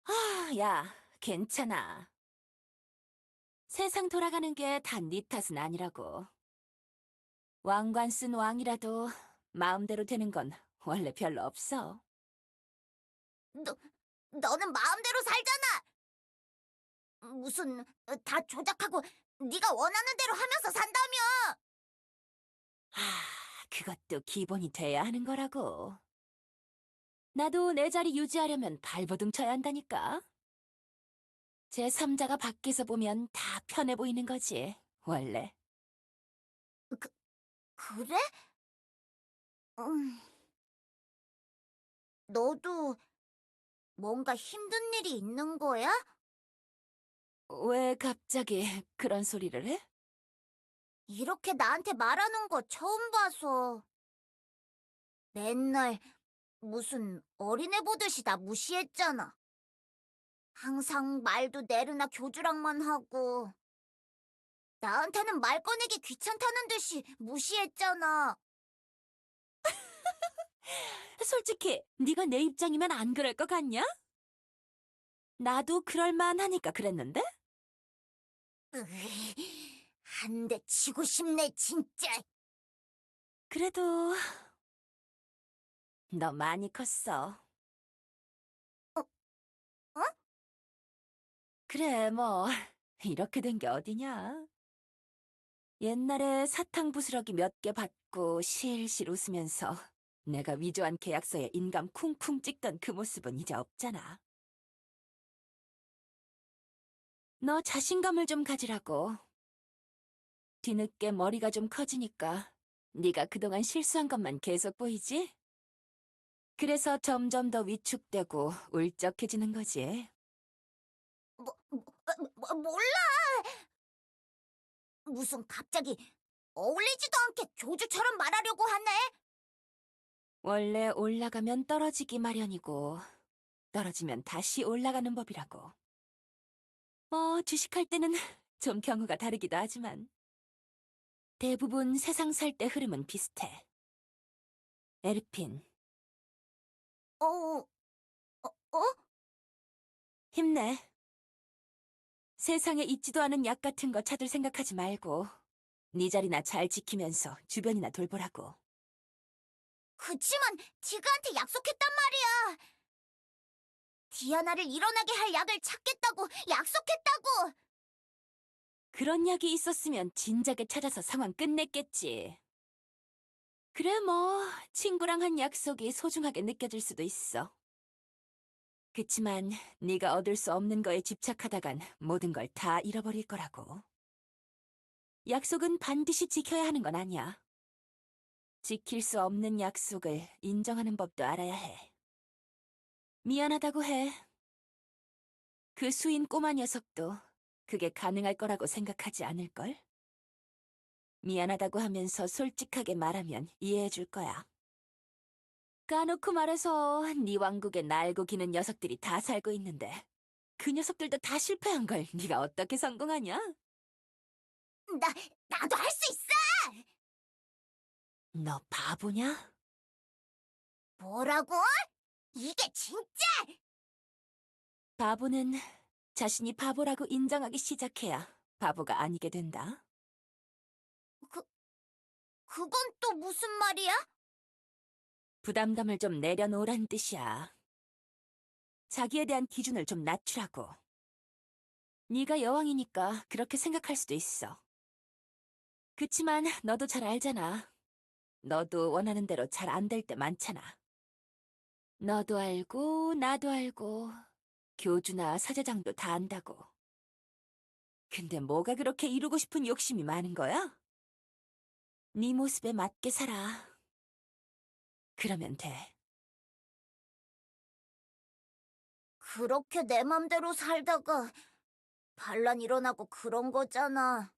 거냐고! 야, 괜찮아. 세상 돌아가는 게 다 네 탓은 아니라고. 왕관 쓴 왕이라도 마음대로 되는 건 원래 별로 없어. 너는 마음대로 살잖아. 무슨 다 조작하고 네가 원하는 대로 하면서 산다며. 그것도 기본이 돼야 하는 거라고. 나도 내 자리 유지하려면 발버둥 쳐야 한다니까. 제3자가 밖에서 보면 다 편해 보이는 거지, 원래. 그래? 너도 뭔가 힘든 일이 있는 거야? 왜 갑자기 그런 소리를 해? 이렇게 나한테 말하는 거 처음 봐서. 맨날 무슨 어린애 보듯이 나 무시했잖아. 항상 말도 내르나 교주랑만 하고. 나한테는 말 꺼내기 귀찮다는 듯이 무시했잖아. 솔직히 네가 내 입장이면 안 그럴 것 같냐? 나도 그럴 만하니까 그랬는데? 한 대 치고 싶네, 진짜. 그래도 너 많이 컸어. 어? 그래, 뭐 이렇게 된 게 어디냐? 옛날에 사탕 부스러기 몇 개 받고 실실 웃으면서 내가 위조한 계약서에 인감 쿵쿵 찍던 그 모습은 이제 없잖아. 너 자신감을 좀 가지라고. 뒤늦게 머리가 좀 커지니까 네가 그동안 실수한 것만 계속 보이지? 그래서 점점 더 위축되고 울적해지는 거지. 몰라! 무슨 갑자기 어울리지도 않게 교주처럼 말하려고 하네? 원래 올라가면 떨어지기 마련이고 떨어지면 다시 올라가는 법이라고. 뭐 주식할 때는 좀 경우가 다르기도 하지만 대부분 세상 살 때 흐름은 비슷해. 에르핀, 어, 어? 힘내. 세상에 있지도 않은 약 같은 거 찾을 생각하지 말고 네 자리나 잘 지키면서 주변이나 돌보라고. 그치만 지그한테 약속했단 말이야. 디아나를 일어나게 할 약을 찾겠다고 약속했다고. 그런 약이 있었으면 진작에 찾아서 상황 끝냈겠지. 그래 뭐 친구랑 한 약속이 소중하게 느껴질 수도 있어. 그치만 네가 얻을 수 없는 거에 집착하다간 모든 걸 다 잃어버릴 거라고. 약속은 반드시 지켜야 하는 건 아니야. 지킬 수 없는 약속을 인정하는 법도 알아야 해. 미안하다고 해. 그 수인 꼬마 녀석도 그게 가능할 거라고 생각하지 않을걸? 미안하다고 하면서 솔직하게 말하면 이해해 줄 거야. 까놓고 말해서 네 왕국에 날고 기는 녀석들이 다 살고 있는데 그 녀석들도 다 실패한 걸 네가 어떻게 성공하냐? 나도 할 수 있어! 너 바보냐? 뭐라고? 이게 진짜! 바보는 자신이 바보라고 인정하기 시작해야 바보가 아니게 된다. 그건 또 무슨 말이야? 부담감을 좀 내려놓으란 뜻이야. 자기에 대한 기준을 좀 낮추라고. 네가 여왕이니까 그렇게 생각할 수도 있어. 그치만 너도 잘 알잖아. 너도 원하는 대로 잘 안 될 때 많잖아. 너도 알고 나도 알고 교주나 사제장도 다 안다고. 근데 뭐가 그렇게 이루고 싶은 욕심이 많은 거야? 네 모습에 맞게 살아. 그러면 돼. 그렇게 내 맘대로 살다가 반란 일어나고 그런 거잖아.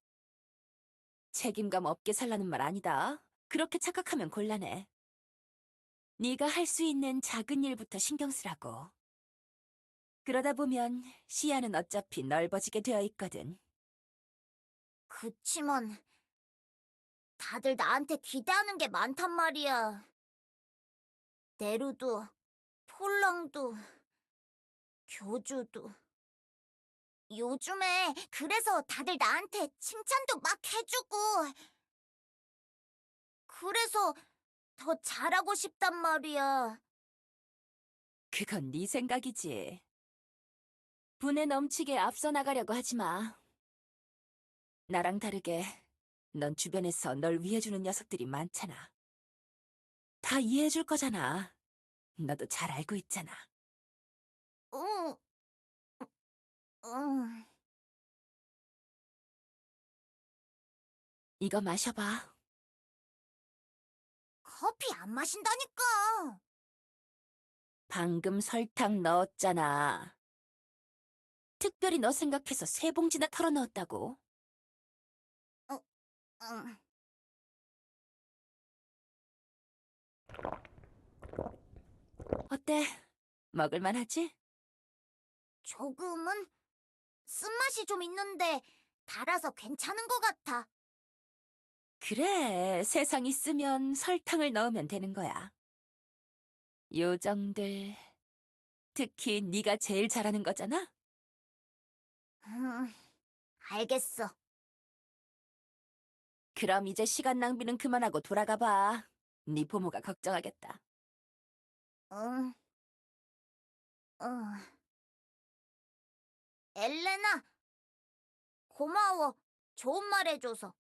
책임감 없게 살라는 말 아니다. 그렇게 착각하면 곤란해. 네가 할 수 있는 작은 일부터 신경 쓰라고. 그러다 보면 시야는 어차피 넓어지게 되어 있거든. 그치만 다들 나한테 기대하는 게 많단 말이야. 네루도, 폴랑도, 교주도. 요즘에 그래서 다들 나한테 칭찬도 막 해주고. 그래서 더 잘하고 싶단 말이야. 그건 네 생각이지. 분에 넘치게 앞서 나가려고 하지 마. 나랑 다르게 넌 주변에서 널 위해주는 녀석들이 많잖아. 다 이해해줄 거잖아. 너도 잘 알고 있잖아. 응, 응. 이거 마셔봐. 커피 안 마신다니까. 방금 설탕 넣었잖아. 특별히 너 생각해서 3봉지나 털어 넣었다고. 응. 어때? 먹을만 하지? 조금은 쓴맛이 좀 있는데 달아서 괜찮은 것 같아. 그래, 세상 있으면 설탕을 넣으면 되는 거야. 요정들, 특히 네가 제일 잘하는 거잖아? 음, 알겠어. 그럼 이제 시간 낭비는 그만하고 돌아가 봐. 네 부모가 걱정하겠다. 응, 응. 엘레나, 고마워. 좋은 말 해줘서.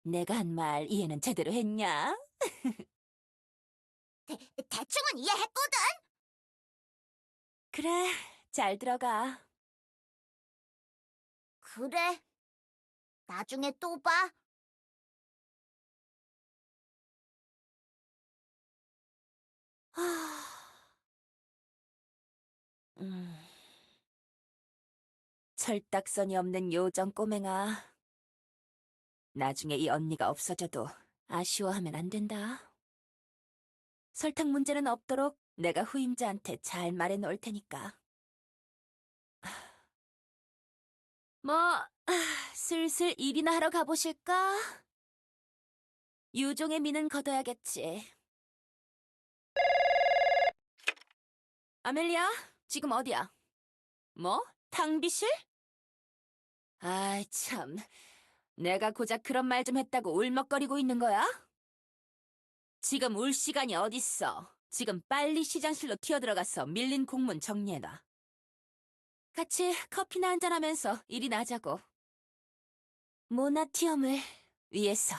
내가 한 말 이해는 제대로 했냐? 대충은 이해했거든. 그래, 잘 들어가. 그래. 나중에 또 봐. 하... 음... 철딱선이 없는 요정 꼬맹아. 나중에 이 언니가 없어져도 아쉬워하면 안 된다. 설탕 문제는 없도록 내가 후임자한테 잘 말해 놓을 테니까. 슬슬 일이나 하러 가보실까? 유종의 미는 걷어야겠지. 아멜리아, 지금 어디야? 뭐? 탕비실? 아이, 참. 내가 고작 그런 말 좀 했다고 울먹거리고 있는 거야? 지금 울 시간이 어딨어. 지금 빨리 시장실로 튀어들어가서 밀린 공문 정리해놔. 같이 커피나 한잔하면서 일이나 하자고. 모나티엄을 위해서.